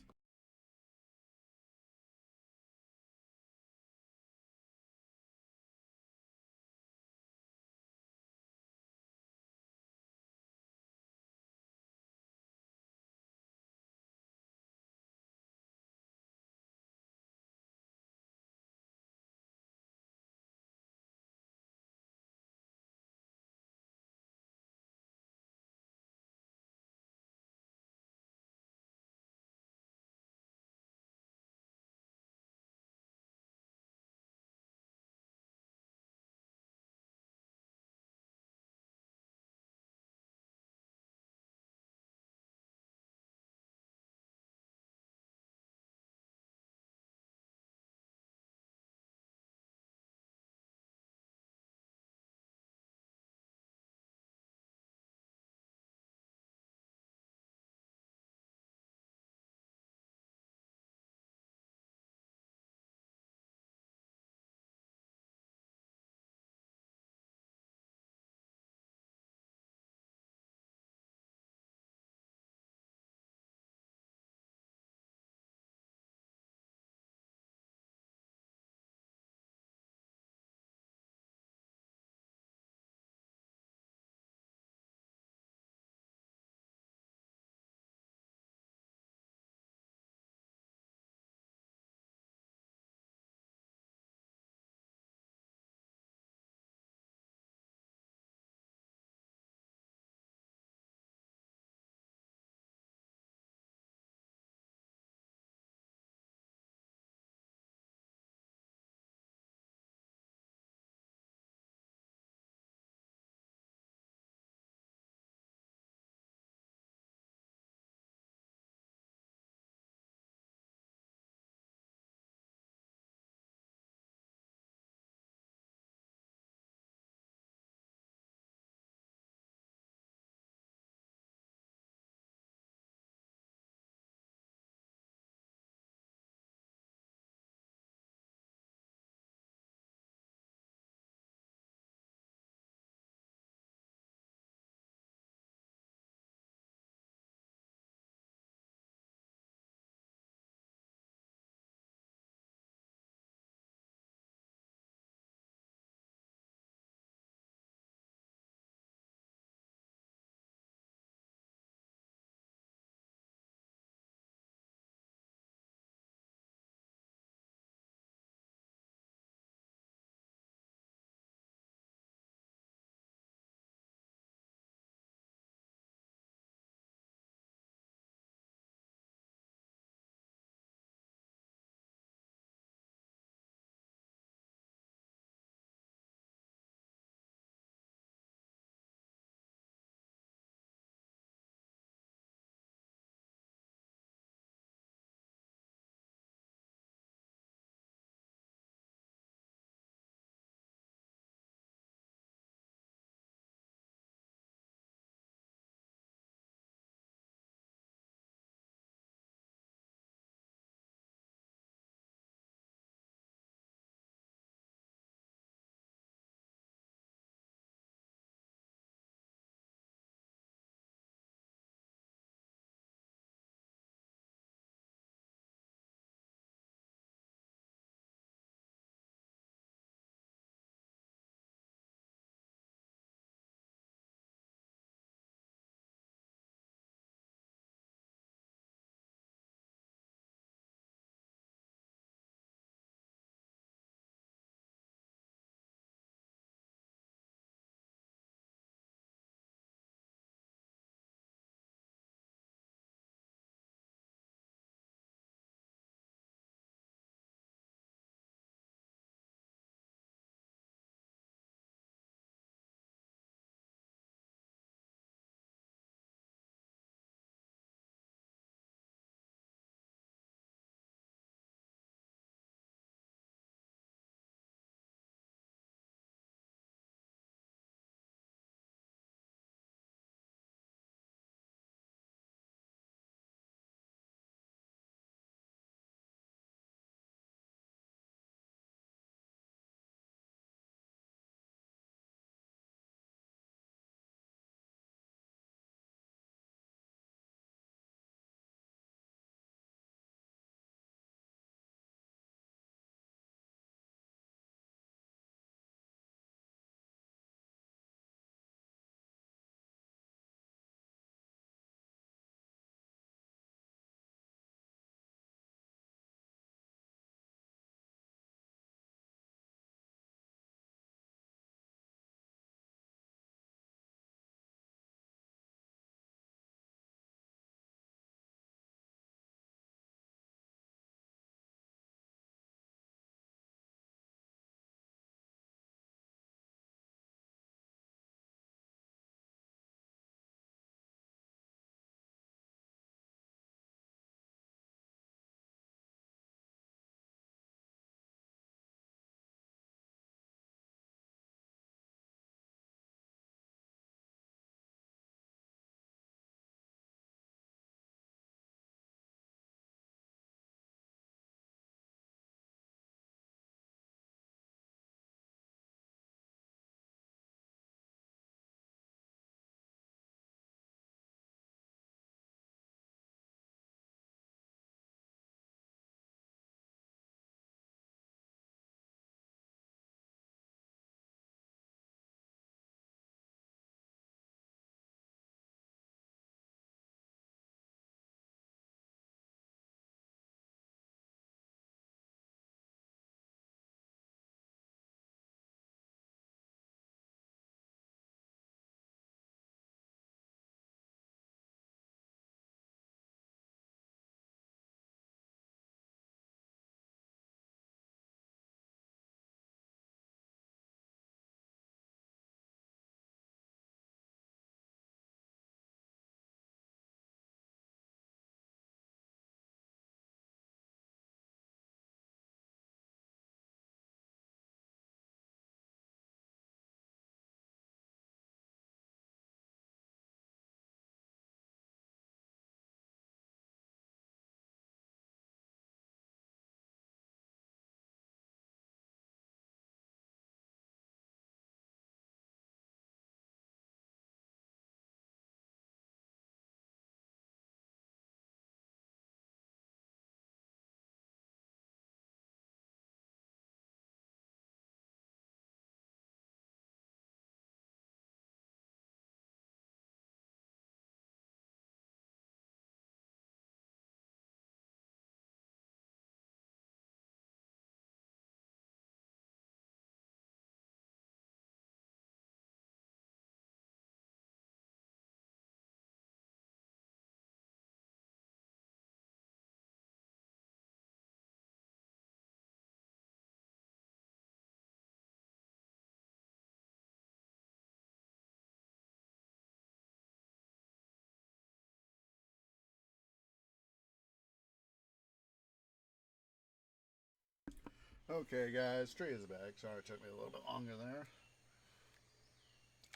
Okay, guys, tree is back. Sorry it took me a little bit longer there.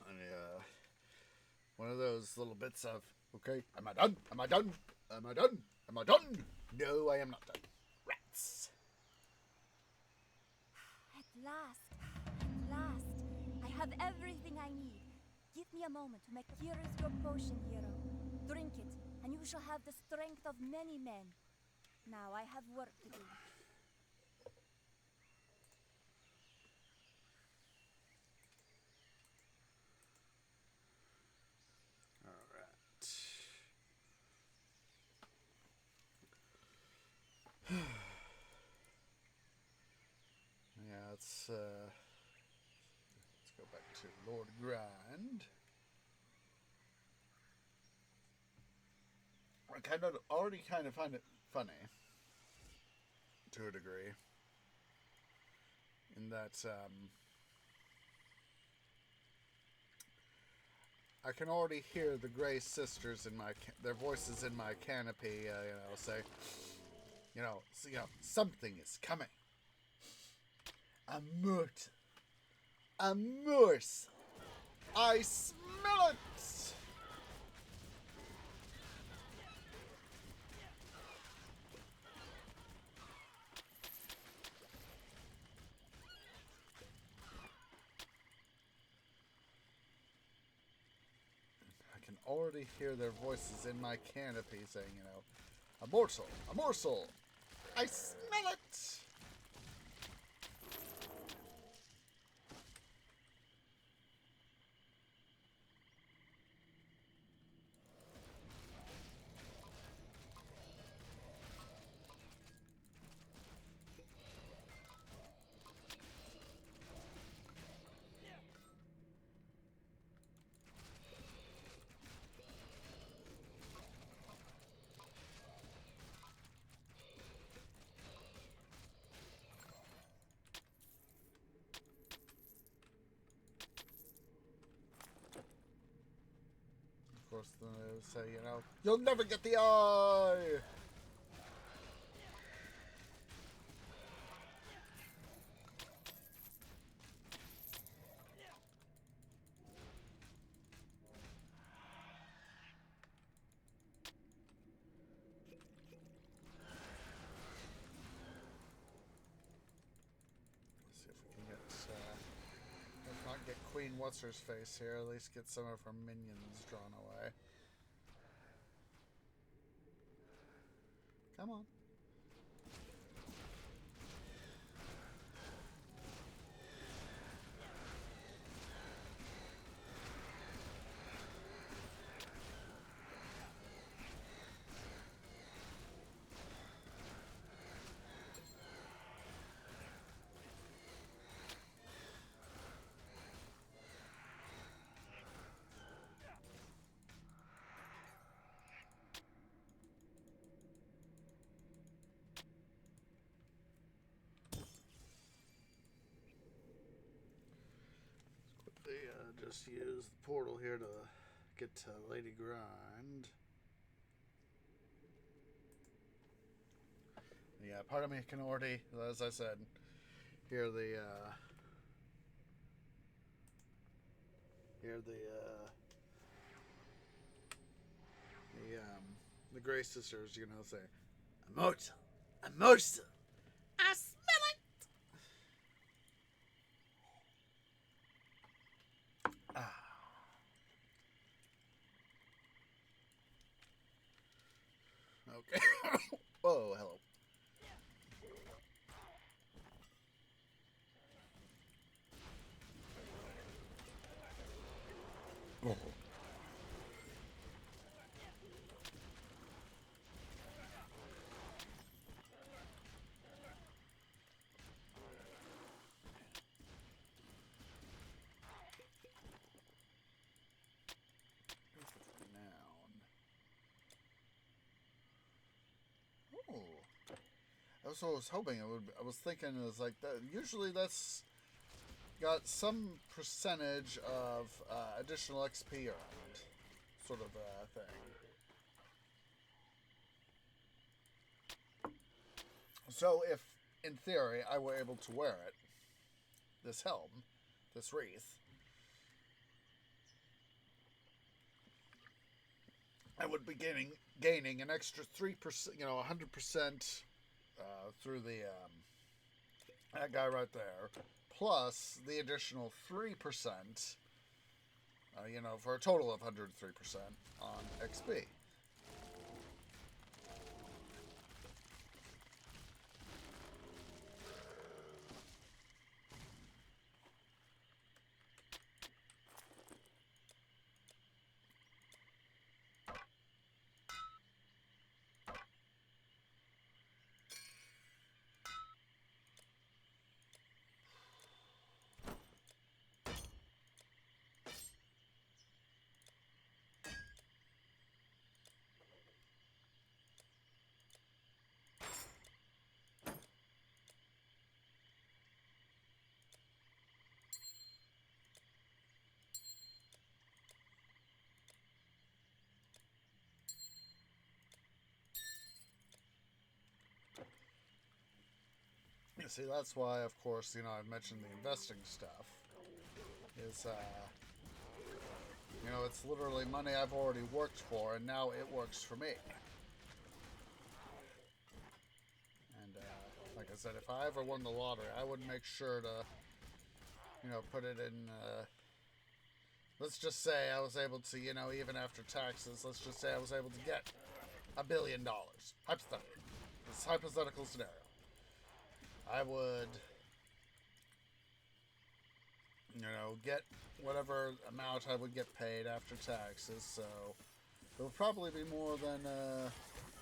And, one of those little bits of, okay, am I done? Am I done? Am I done? Am I done? No, I am not done. Rats. At last, I have everything I need. Give me a moment to make. Here is your potion, hero. Drink it, and you shall have the strength of many men. Now I have work to do. Yeah, let's go back to Lord Grind. I already kind of find it funny, to a degree, in that I can already hear the Grey Sisters in their voices in my canopy. Say, something is coming. A mortal. A morsel. I smell it! I can already hear their voices in my canopy saying, a morsel. A morsel. I smell it! Of course, then they would say, you'll never get the eye! Let's see if we can get, if not get Queen What's-Her-Face here, at least get some of her minions drawn away. Come on. Just use the portal here to get to Lady Grind. Yeah, part of me can already, as I said, hear the Grey Sisters, say, Immortal, Immortal, I smell it! Okay. Whoa, hello. Oh. That's what I was hoping it would. I was thinking it was like that. Usually that's got some percentage of additional XP around, sort of thing. So if in theory, I were able to wear it, this helm, this wreath, I would be gaining an extra 3%, 100% through the that guy right there, plus the additional 3%, for a total of 103% on XP. You see, that's why, of course, I've mentioned the investing stuff. Is, it's literally money I've already worked for, and now it works for me. And, like I said, if I ever won the lottery, I would make sure to, put it in, let's just say I was able to, even after taxes, let's just say I was able to get $1 billion. Hypothetically. This hypothetical scenario. I would, get whatever amount I would get paid after taxes, so it would probably be more than,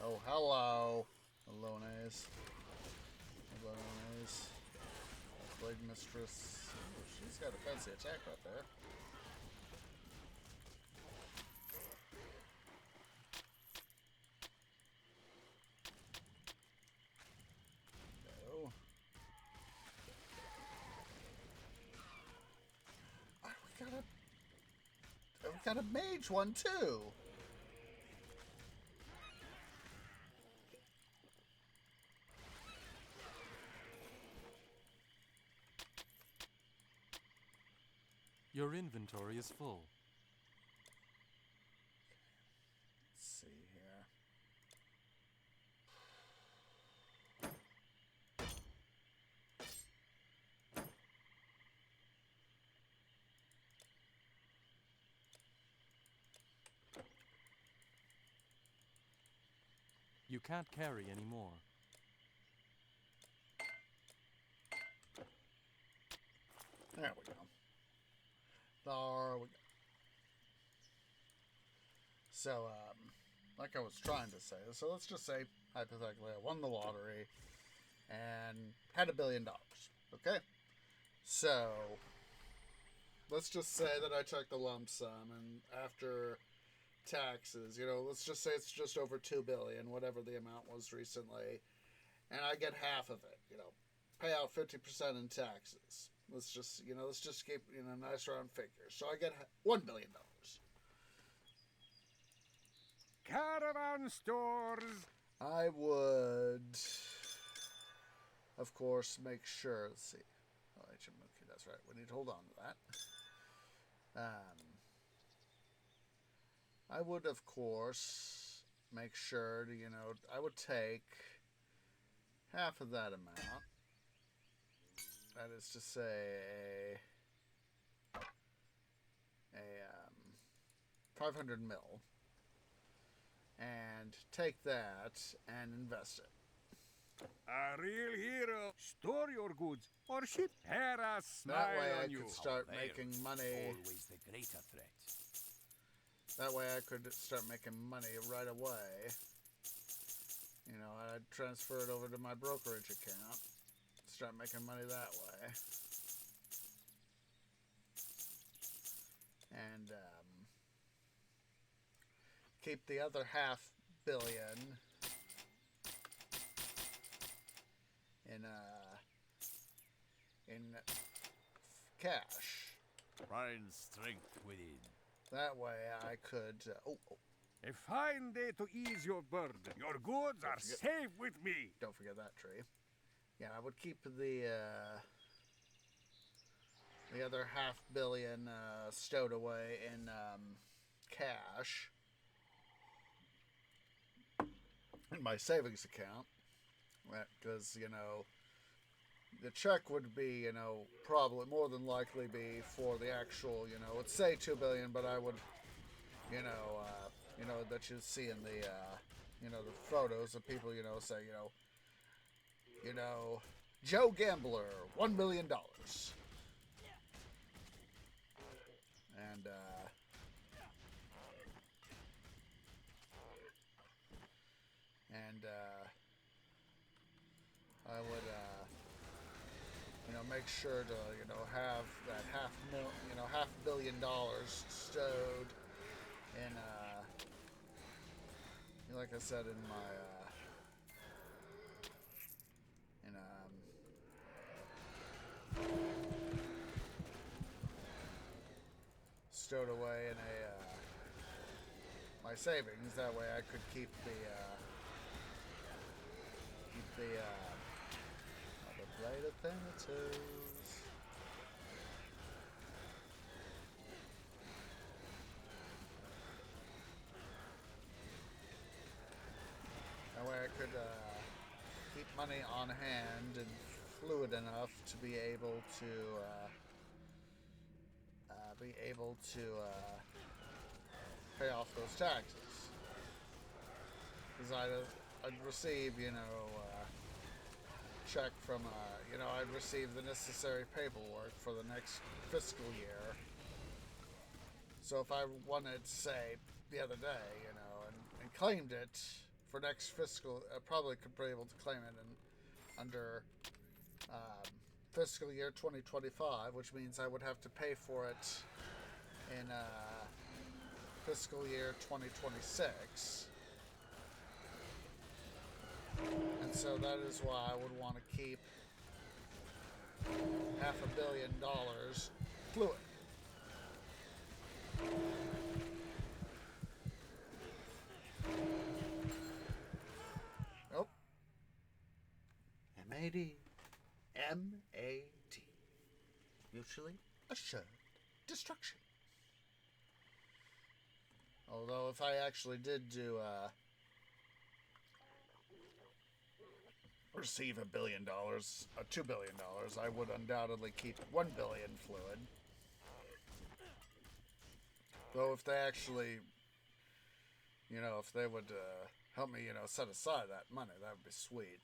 oh, hello, Alones. Alones. Blade Mistress. Oh, she's got a fancy attack right there. I've got a mage one too. Your inventory is full. Let's see here. You can't carry anymore. There we go. There we go. So, like I was trying to say, so let's just say, hypothetically, I won the lottery and had $1 billion. Okay? So, let's just say that I took the lump sum, and after taxes, let's just say it's just over $2 billion, whatever the amount was recently, and I get half of it, pay out 50% in taxes. Let's just keep, nice round figures. So I get $1 billion. Caravan stores. I would, of course, make sure, let's see. Oh, HMOK, that's right. We need to hold on to that. I would, of course, make sure to, I would take half of that amount. That is to say a 500 mil, and take that and invest it. A real hero. Store your goods or ship Hera smile That way I on you. could start making money. Always the greater threat. That way I could start making money right away. I'd transfer it over to my brokerage account. Start making money that way. And keep the other $500 million in cash. Find strength within. That way I could A fine day to ease your burden. Your goods are safe with me. don't forget that tree. yeah, I would keep the other $500 million stowed away in cash in my savings account, because the check would be probably more than likely be for the actual let's say $2 billion, but I would that you see in the the photos of people say Joe Gambler $1 million. And I would make sure to have that $500 million stowed in like I said in my stowed away in my savings. That way I could keep the blade of Thanatos. That way I could keep money on hand and fluid enough to be able to pay off those taxes. Because I'd receive, check from, I'd receive the necessary paperwork for the next fiscal year. So if I wanted, say, the other day, and claimed it for next fiscal, I probably could be able to claim it under fiscal year 2025, which means I would have to pay for it in fiscal year 2026. And so that is why I would want to keep $500 million fluid. Nope. M-A-D. M-A-D. Mutually assured destruction. Although if I actually did do receive $1 billion, $2 billion, I would undoubtedly keep $1 billion fluid. Though if they actually, if they would help me, set aside that money, that would be sweet.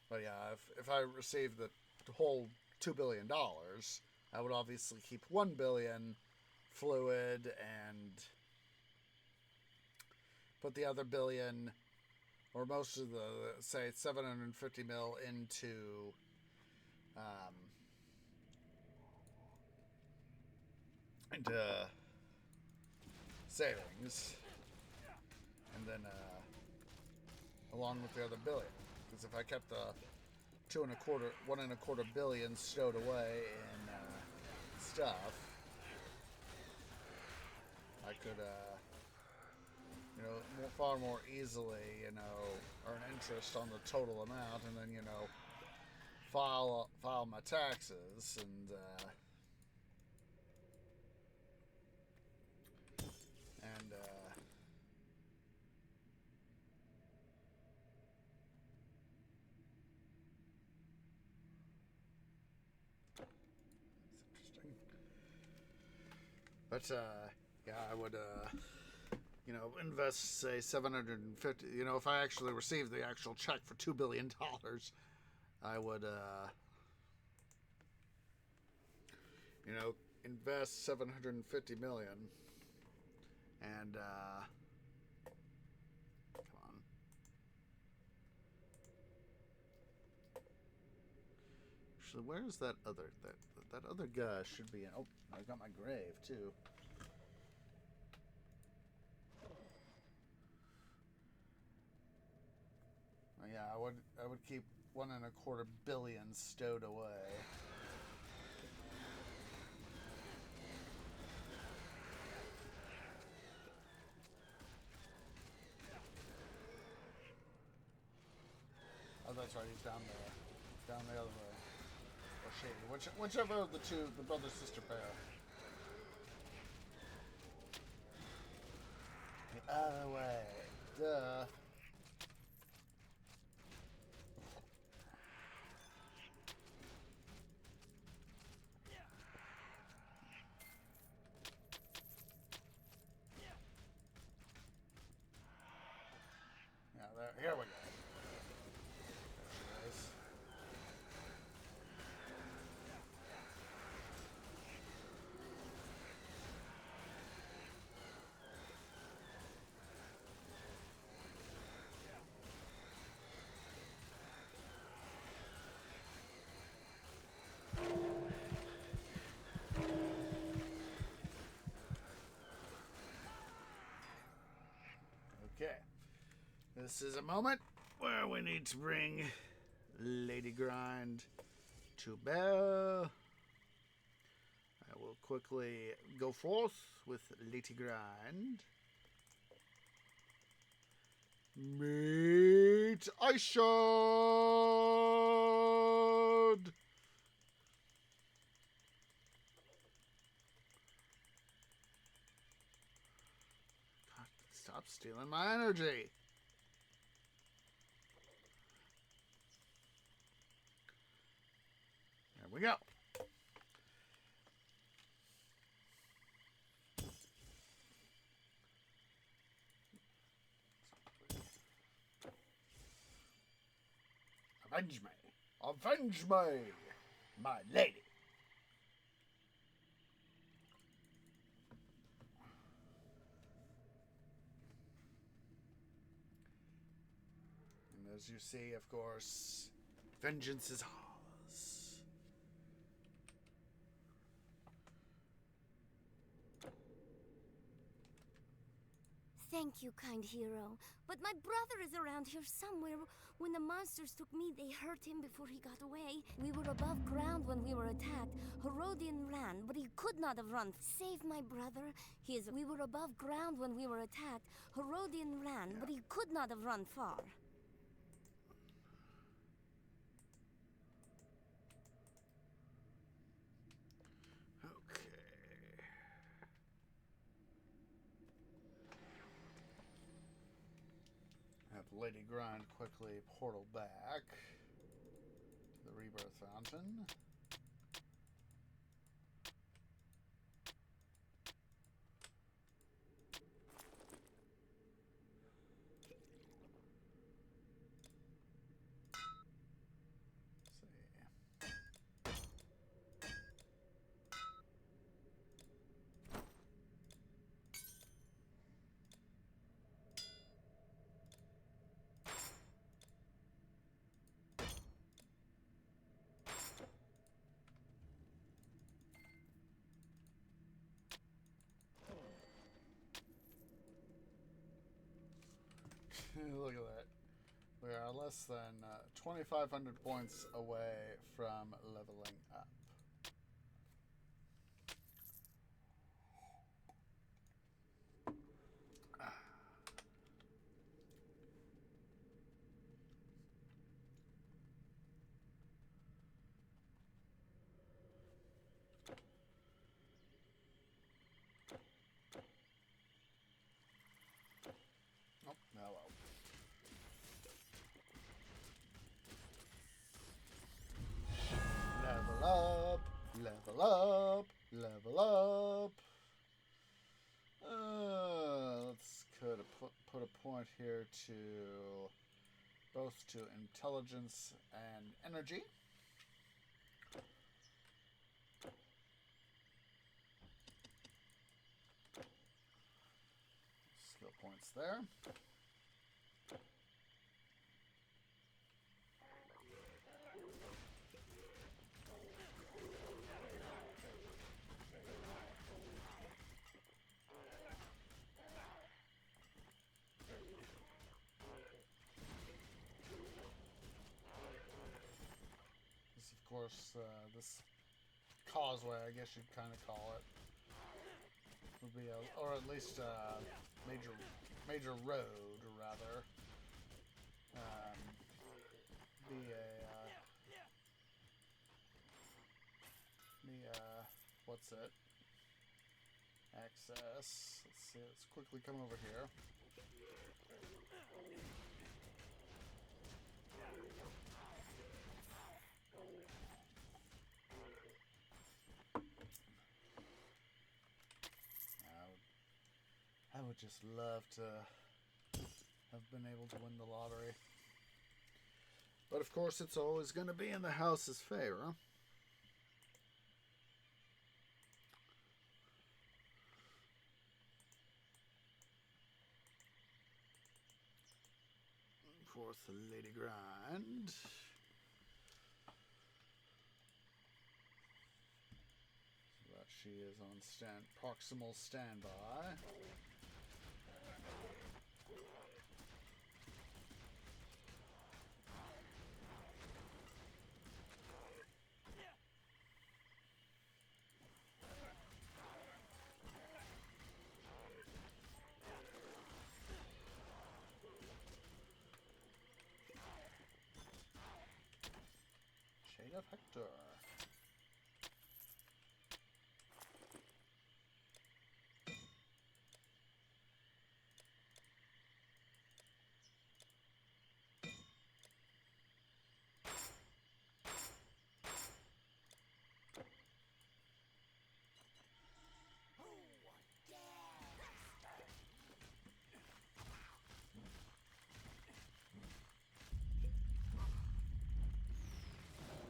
But yeah, if I received the whole $2 billion, I would obviously keep $1 billion fluid and put the other billion, or most of the, say, 750 mil into savings, and then along with the other billion, because if I kept the 1.25 billion stowed away in stuff, I could far more easily earn interest on the total amount, and then file my taxes and But, yeah, I would, invest, say, 750, if I actually received the actual check for $2 billion, I would, invest 750 million and, come on. Actually, where's that other, that other guy should be in, oh, I got my grave, too. Yeah, I would keep 1.25 billion stowed away. Oh, that's that's right, he's down there. Down the other way. Or she. Whichever of the two, the brother-sister pair. The other way. Duh. Yeah, there. Here we go. There she is. Okay. This is a moment where we need to bring Lady Grind to bear. I will quickly go forth with Lady Grind. Meet Aishard! God, stop stealing my energy! There we go. Avenge me! Avenge me! My lady! And as you see, of course, vengeance is ours. Thank you, kind hero. But my brother is around here somewhere. When the monsters took me, they hurt him before he got away. We were above ground when we were attacked. Herodian ran, but he could not have run. Save my brother. We were above ground when we were attacked. Herodian ran, but he could not have run far. Lady Grind quickly portal back to the Rebirth Fountain. Look at that. We are less than 2,500 points away from leveling up. Oh, well. Level up, level up, level up. Let's put a point here to both to intelligence and energy. Skill points there. Of course, this causeway, I guess you'd kind of call it, would be or at least a major road, rather, what's it? Access. Let's see. Let's quickly come over here. I would just love to have been able to win the lottery. But of course, it's always going to be in the house's favor. Fourth, Lady Grind. So that she is on proximal standby. Shade of Hector.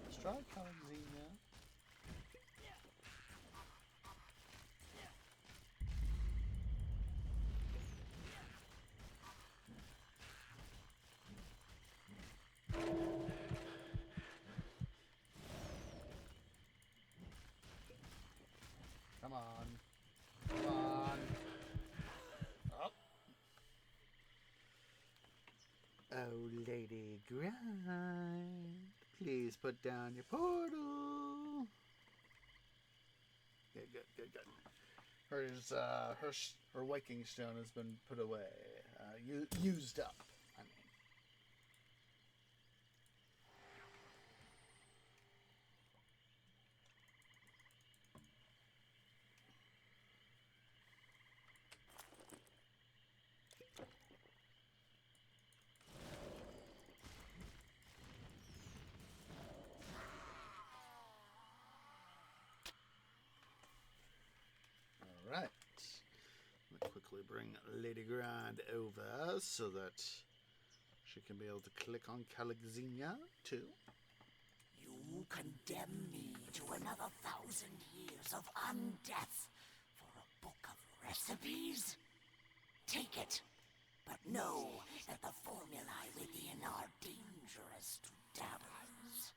Let's try Calexina. Come on. Come on. Up. Oh, Lady Grind. Please put down your portal. Good, good, good, good. Her waking stone has been put away. Used up, I mean. Alright. Let me quickly bring Lady Grind over so that she can be able to click on Calexina too. You condemn me to another 1,000 years of undeath for a book of recipes? Take it, but know that the formulae within are dangerous to dabblers.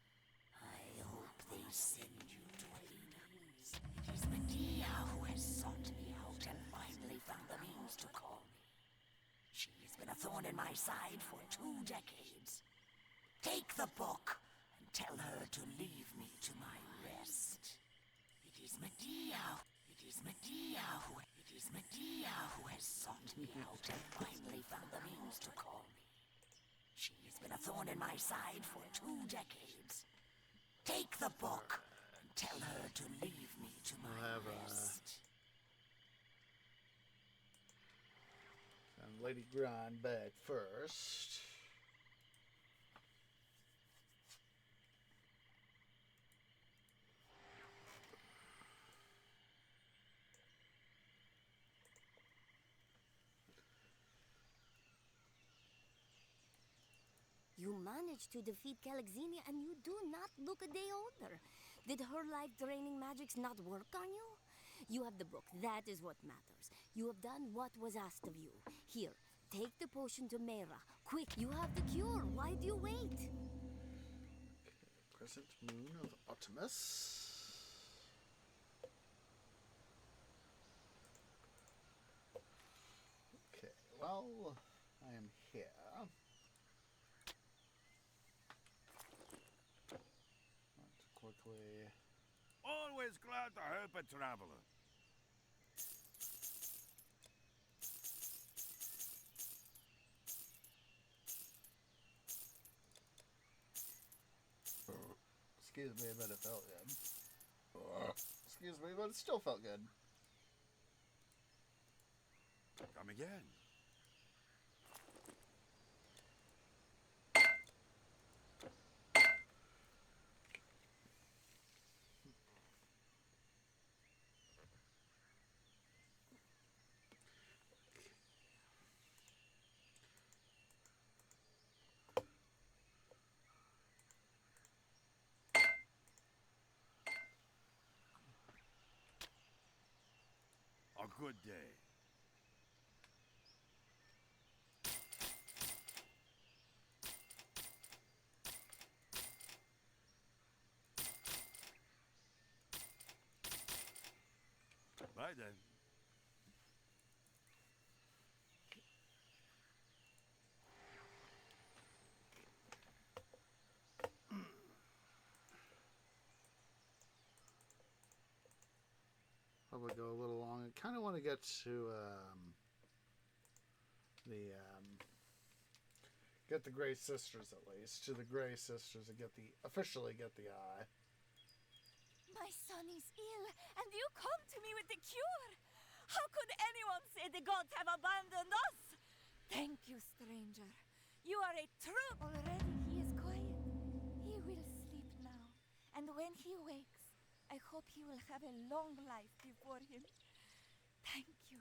I hope they send you to Hades. It is Medea who has sought me out and finally found the means to call me. She has been a thorn in my side for 2 decades. Take the book and tell her to leave me to my rest. It is Medea. It is Medea who has sought me out and finally found the means to call me. She has been a thorn in my side for 2 decades. Take the book and tell her to leave me to my rest. And Lady Grind back first. You managed to defeat Calexina and you do not look a day older. Did her life-draining magics not work on you? You have the book. That is what matters. You have done what was asked of you. Here, take the potion to Mera. Quick, you have the cure. Why do you wait? Okay, Crescent Moon of Optimus. Okay, well, I am here. Quickly. Always glad to help a traveler. Excuse me, but it felt good. Excuse me, but it still felt good. Come again. A good day. Bye then. Probably go a little long. I kind of want to get to get the Grey Sisters at least, to the Grey Sisters, and officially get the eye. My son is ill, and you come to me with the cure. How could anyone say the gods have abandoned us? Thank you, stranger. You are a true. Already he is quiet. He will sleep now, and when he wakes, I hope he will have a long life before him. Thank you.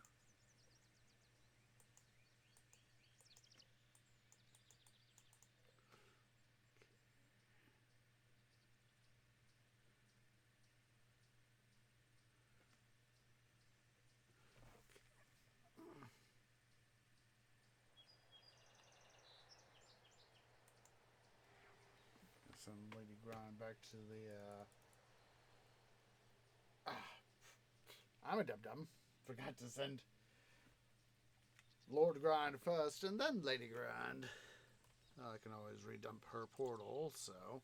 Send Lady Grind back to the I'm a dum-dum. Forgot to send Lord Grind first and then Lady Grind. I can always redump her portal, so.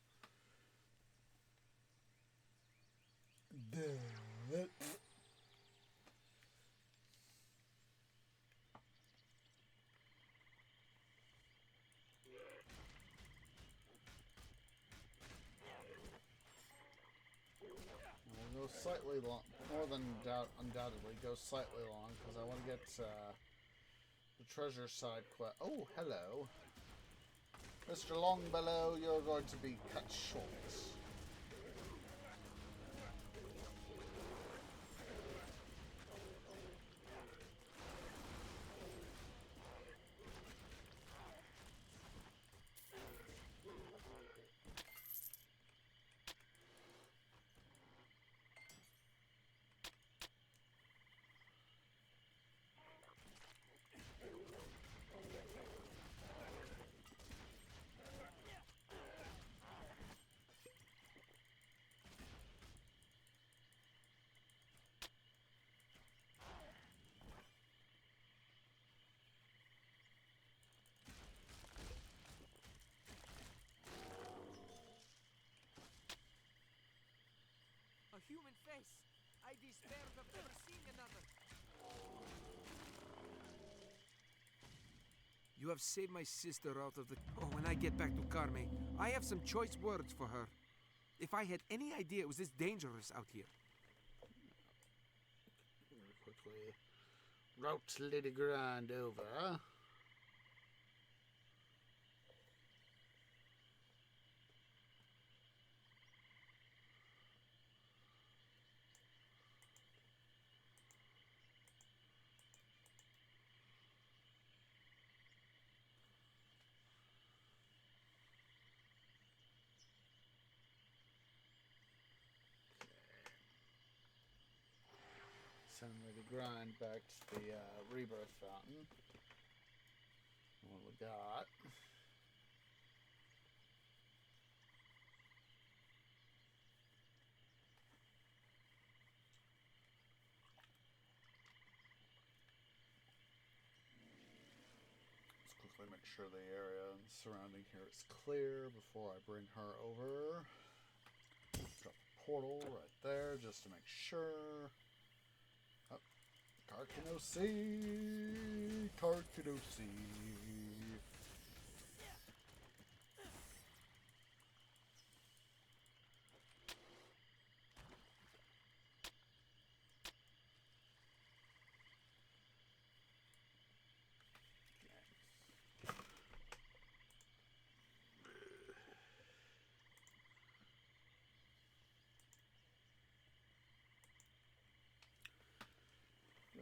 We'll go slightly long, more than undoubtedly, go slightly long, because I want to get the treasure side quest. Oh, hello. Mr. Longfellow, you're going to be cut short. A human face! I despaired of never seeing another! You have saved my sister out of the... Oh, when I get back to Carme, I have some choice words for her. If I had any idea it was this dangerous out here. Quickly route Lady Grind over. Send Lady Grind back to the Rebirth Fountain. What we got? Let's quickly make sure the area surrounding here is clear before I bring her over. Drop a portal right there just to make sure. Karkinosi! Karkinosi!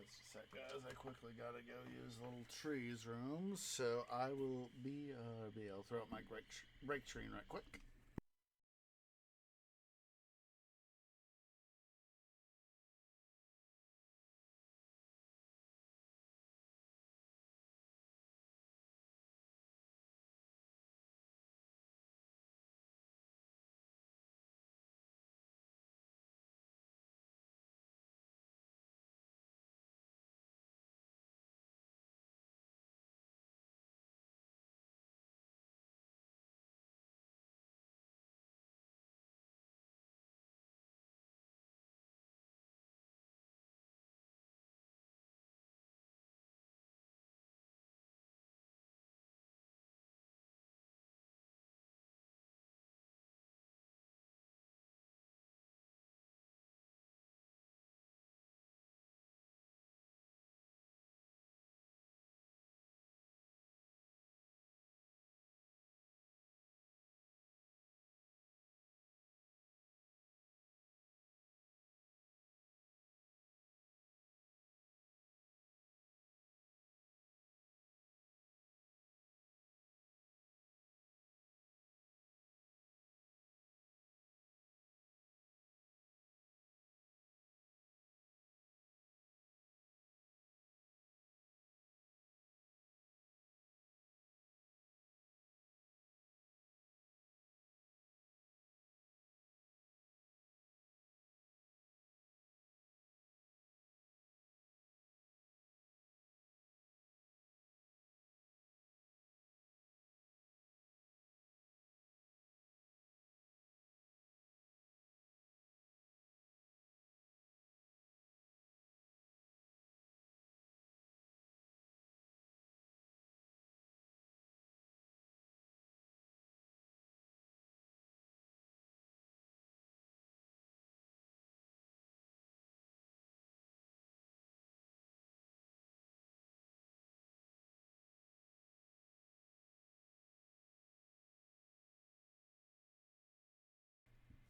Just a sec, guys. I quickly gotta go use little trees room, so I will be I'll throw up my break screen right quick.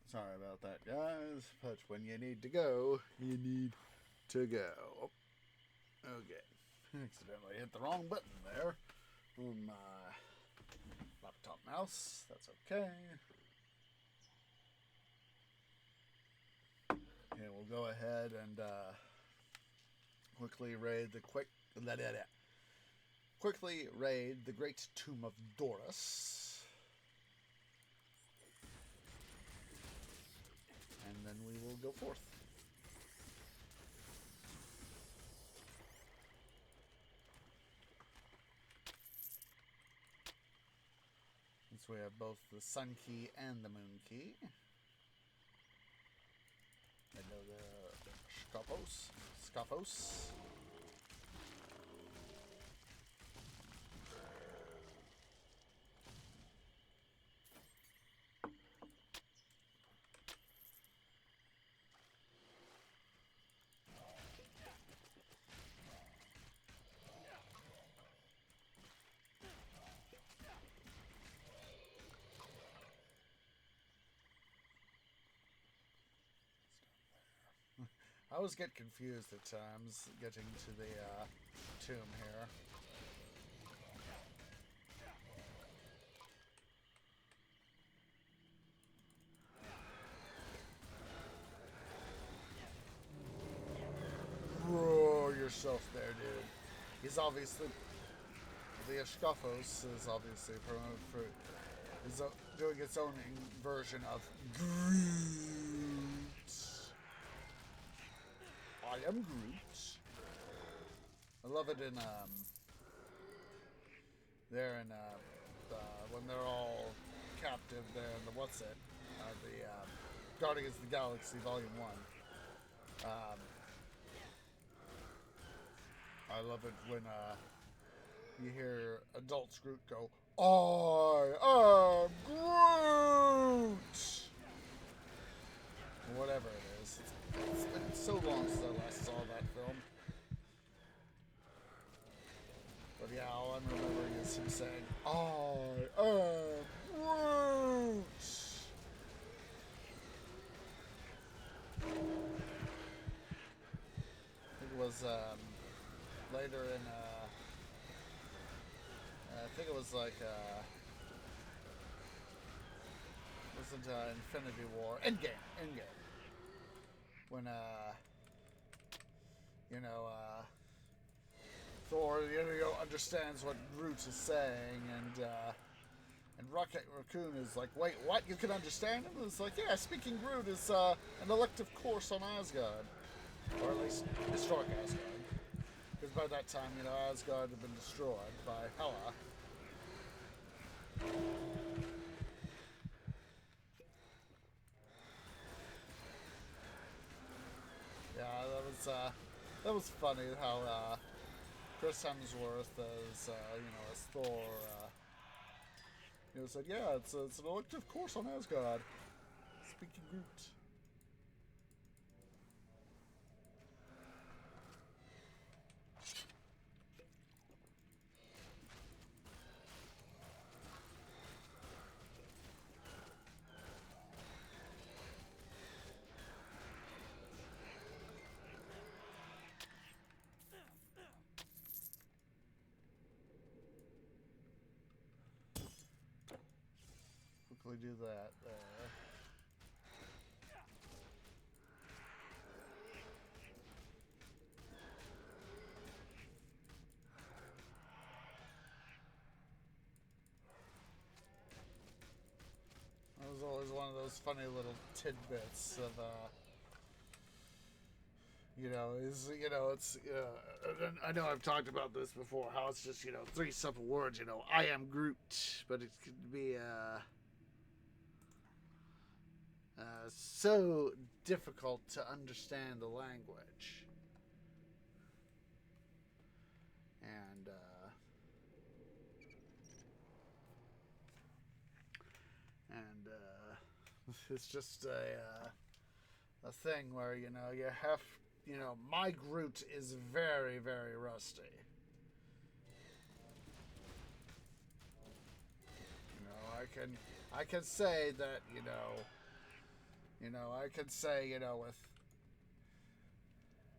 Sorry about that, guys, but when you need to go, you need to go. Okay. Accidentally hit the wrong button there on my laptop mouse. That's okay. Okay, we'll go ahead and quickly raid the Great Tomb of Doris. And then we will go forth. Since we have both the Sun Key and the Moon Key. I know the Scophos. I always get confused at times getting to the tomb here. Roar yourself there, dude. He's obviously... The Scophos is obviously promoted for... is doing its own version of Groot. I am Groot. I love it in, there in, when they're all captive there in the, Guardians of the Galaxy Volume 1. I love it when, you hear adult Groot go, I am Groot! Whatever it is. It's been so long since I last saw that film. But yeah, all I'm remembering is him saying, I am Groot! I think it was, later in, I think it was like, wasn't Infinity War, Endgame. When, you know, Thor, you know, understands what Groot is saying, and Rocket Raccoon is like, wait, what? You can understand him? And it's like, yeah, speaking Groot is an elective course on Asgard. Or at least historic Asgard. Because by that time, you know, Asgard had been destroyed by Hela. Yeah, that was funny how Chris Hemsworth as you know, as Thor, you know, said, yeah, it's an elective course on Asgard. Speaking Groot. Quickly do that there. That was always one of those funny little tidbits of, you know, it's, I know I've talked about this before, how it's just, you know, 3 simple words, you know, I am Groot, but it could be, so difficult to understand the language. And, it's just a thing where, you know, you have, you know, my Groot is very, very rusty. You know, I can say that, you know, I could say, you know, with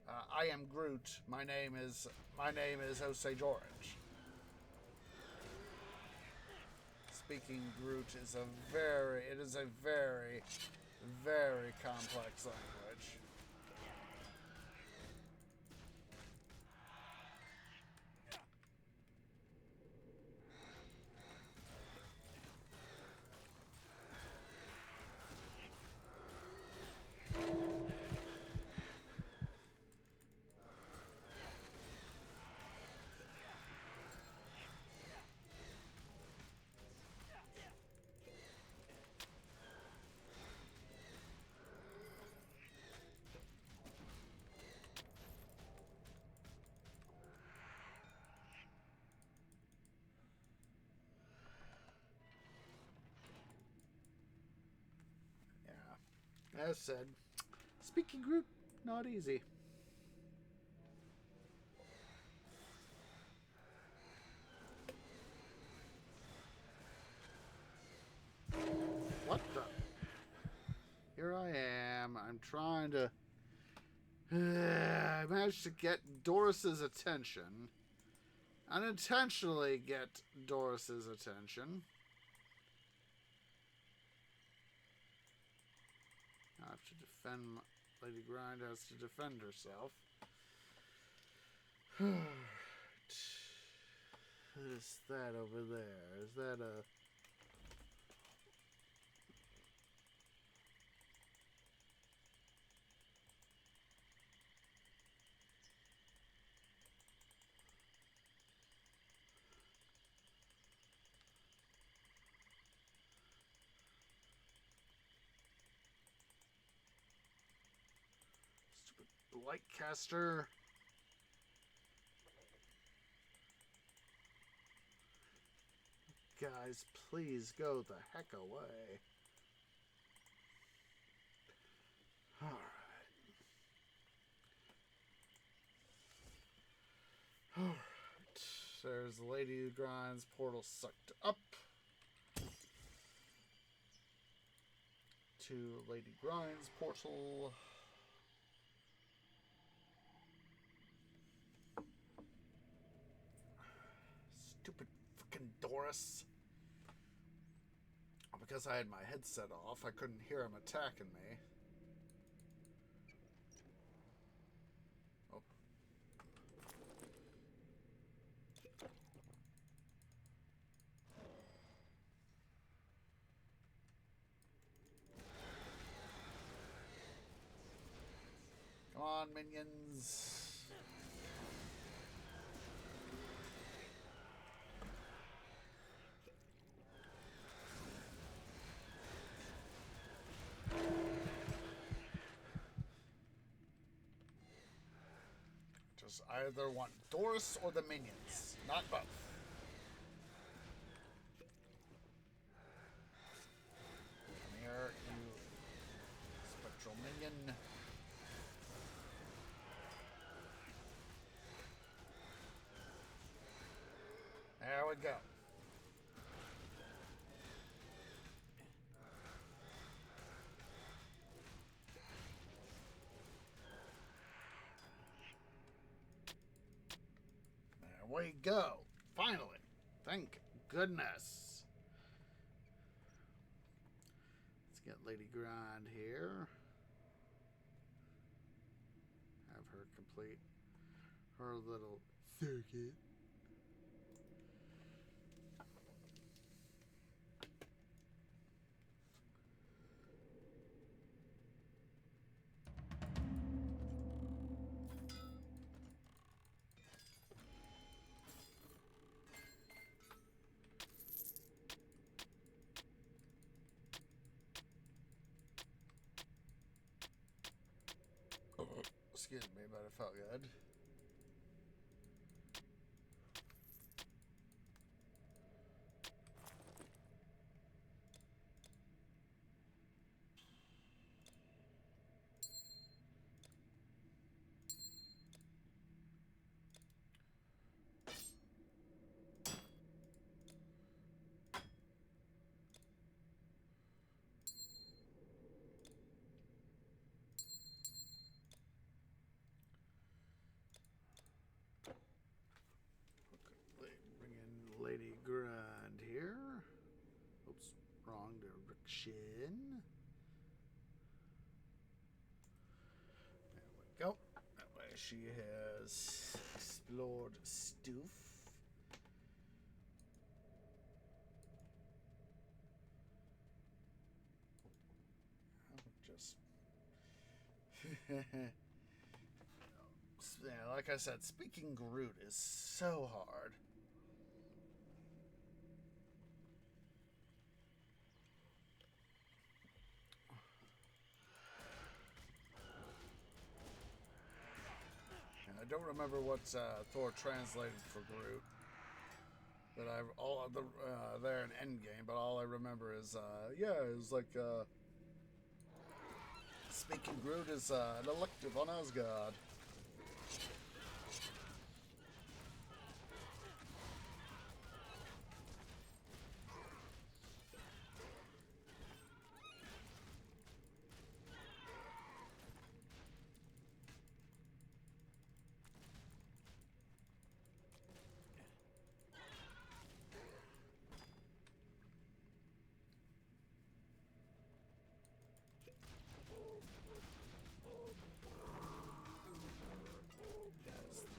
I am Groot. My name is Osage Orange. Speaking Groot is a very complex language. As said, speaking Groot, not easy. What the? Here I am. I'm trying to... I managed to get Doris's attention. Unintentionally get Doris's attention. I have to defend... Lady Grind has to defend herself. What is that over there? Is that a... Lightcaster. Guys, please go the heck away. Alright. Alright. There's Lady Grind's portal sucked up. To Lady Grind's portal. Stupid freaking Doris. Because I had my headset off, I couldn't hear him attacking me. Oh. Come on, minions. Just either want Doris or the minions, not both. Come here, you spectral minion. There we go. There we go. Finally. Thank goodness. Let's get Lady Grind here. Have her complete her little circuit. Excuse me, but it felt good. Bring in Lady Grind here. Oops, wrong direction. There we go. That way she has explored Stoof. Just yeah, like I said, speaking Groot is so hard. I don't remember what Thor translated for Groot, but there in Endgame. But all I remember is yeah, it was like speaking Groot is an elective on Asgard.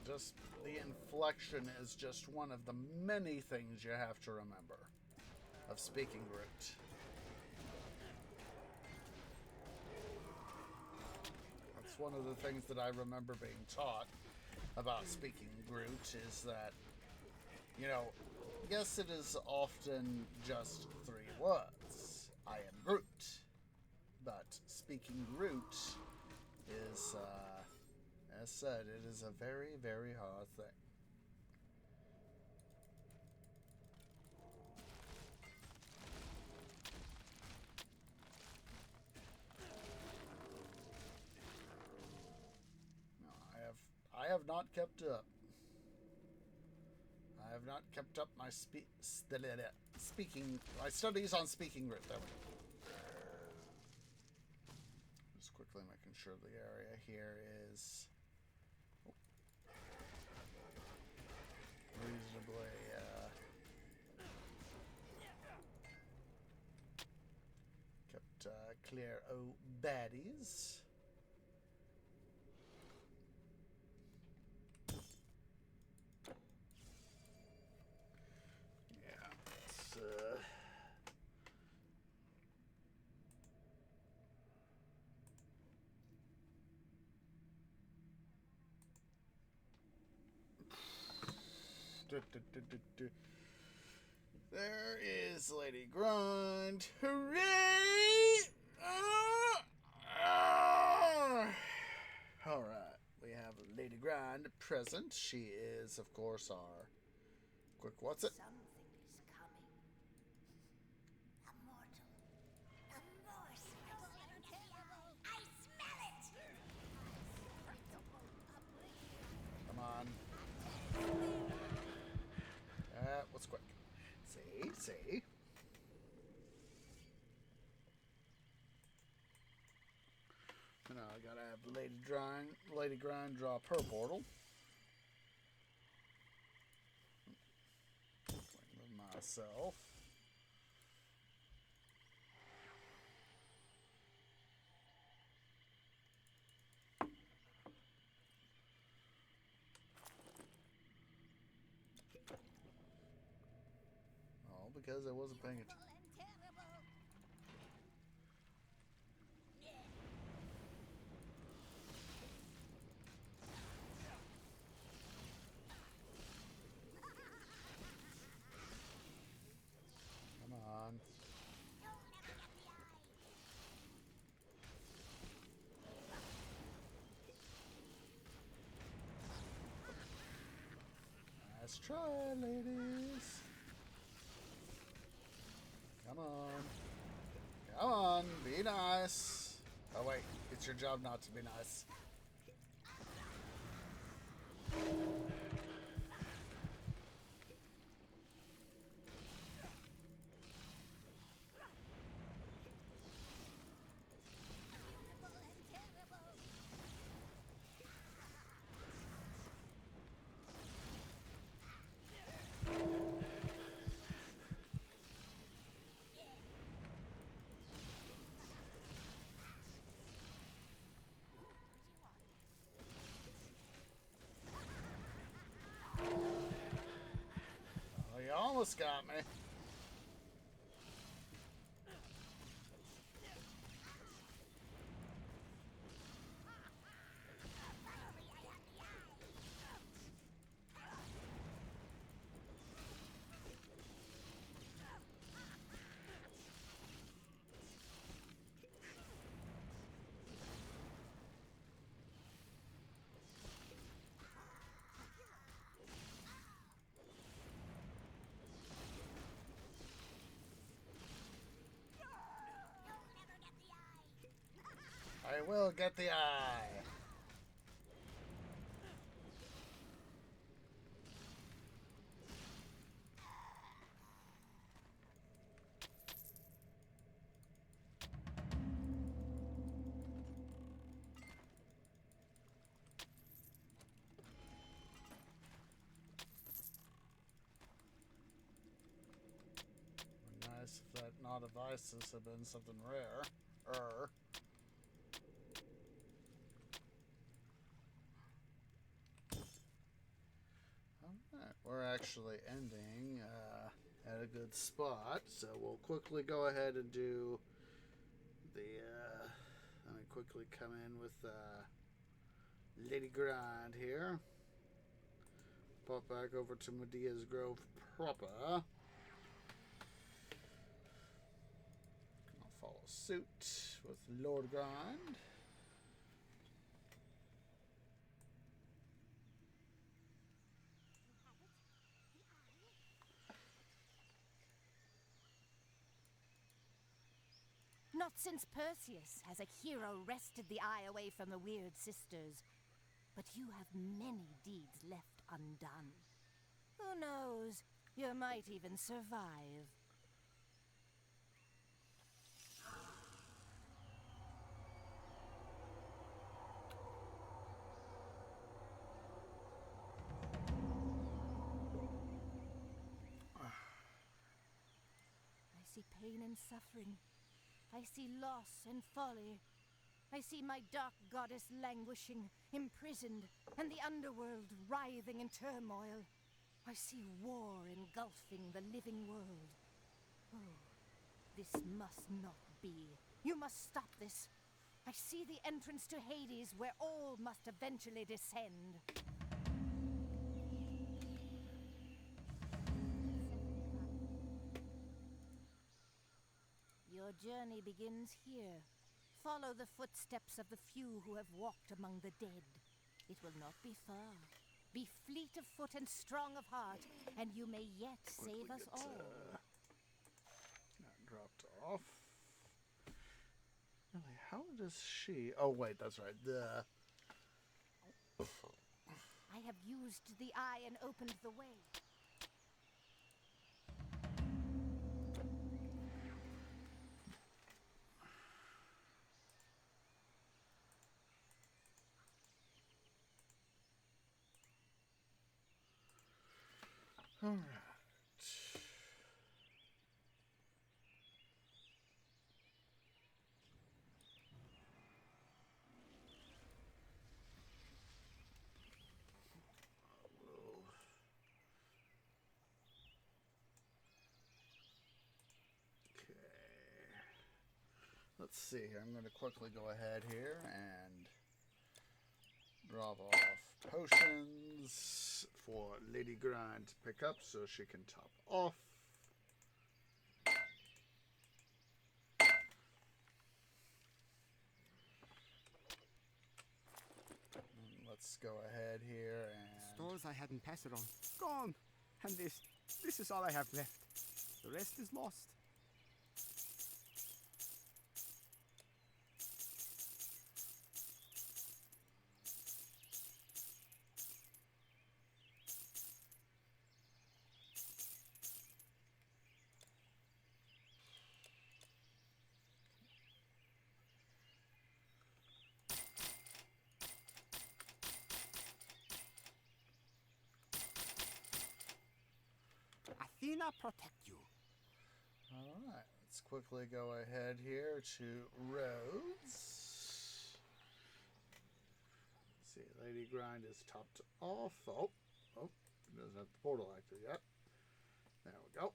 Just the inflection is just one of the many things you have to remember of speaking Groot. That's one of the things that I remember being taught about speaking Groot is that, you know, yes, it is often just 3 words. I am Groot. But speaking Groot is, as said, it is a very, very hard thing. No, I have not kept up. I have not kept up my my studies on speaking Groot. There we go. Just quickly making sure the area here is reasonably clear baddies. Yeah, it's There is Lady Grund. Hooray! Alright, we have Lady Grund present. She is, of course, our quick what's it? Something is coming. A mortal. A morsel. I smell it! Come on. What's quick? See. Now I gotta have Lady Grund draw up her portal. With myself. All because I wasn't paying attention. Come on. Nice try, ladies. Come on. Come on, be nice. Oh wait, it's your job not to be nice. Oh, you almost got me. I will get the eye. Nice if that not of Isis had been something rare. Alright, we're actually ending at a good spot, so we'll quickly go ahead and do the let me quickly come in with Lady Grund here. Pop back over to Medea's Grove proper. I'll follow suit with Lord Grund. Not since Perseus has a hero wrested the eye away from the Weird Sisters. But you have many deeds left undone. Who knows? You might even survive. I see pain and suffering. I see loss and folly. I see my dark goddess languishing, imprisoned, and the underworld writhing in turmoil. I see war engulfing the living world. Oh, this must not be. You must stop this. I see the entrance to Hades, where all must eventually descend. Your journey begins here. Follow the footsteps of the few who have walked among the dead. It will not be far. Be fleet of foot and strong of heart, and you may yet save us all. Not dropped off. Really, how does she... Oh, wait, that's right. I have used the eye and opened the way. All right. Let's see here. I'm going to quickly go ahead here and drop off potions for Lady Grind to pick up so she can top off. And let's go ahead here and... Stores I hadn't passed it on. Gone. And this is all I have left. The rest is lost. Athena protect you. Alright, let's quickly go ahead here to Rhodes. Let's see, Lady Grind is topped off. Oh, doesn't have the portal active yet. There we go.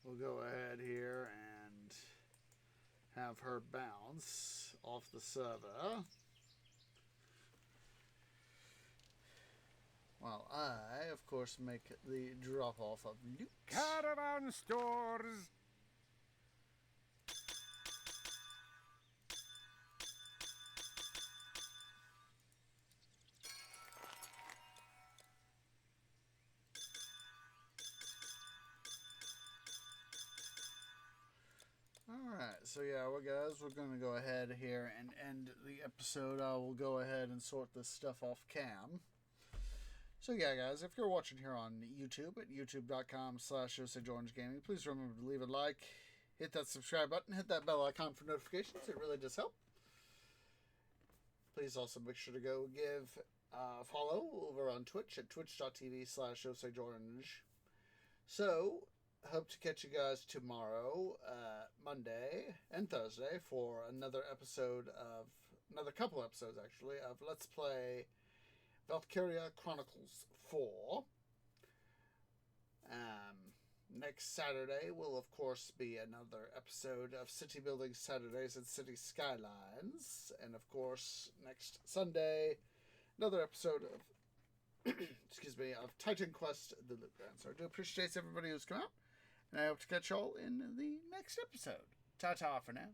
We'll go ahead here and have her bounce off the server. While I, of course, make the drop-off of loot. Caravan stores. Alright, so yeah, well guys, we're going to go ahead here and end the episode. I will go ahead and sort this stuff off cam. So yeah, guys, if you're watching here on YouTube at youtube.com/OsageOrangeGaming, please remember to leave a like, hit that subscribe button, hit that bell icon for notifications. It really does help. Please also make sure to go give a follow over on Twitch at twitch.tv/OsageOrange. So, hope to catch you guys tomorrow, Monday and Thursday for another couple episodes actually, of Let's Play Valkyria Chronicles 4. Next Saturday will, of course, be another episode of City Building Saturdays and City Skylines. And, of course, next Sunday, another episode of, of Titan Quest, the Loot Ground. So I do appreciate everybody who's come out, and I hope to catch y'all in the next episode. Ta-ta for now.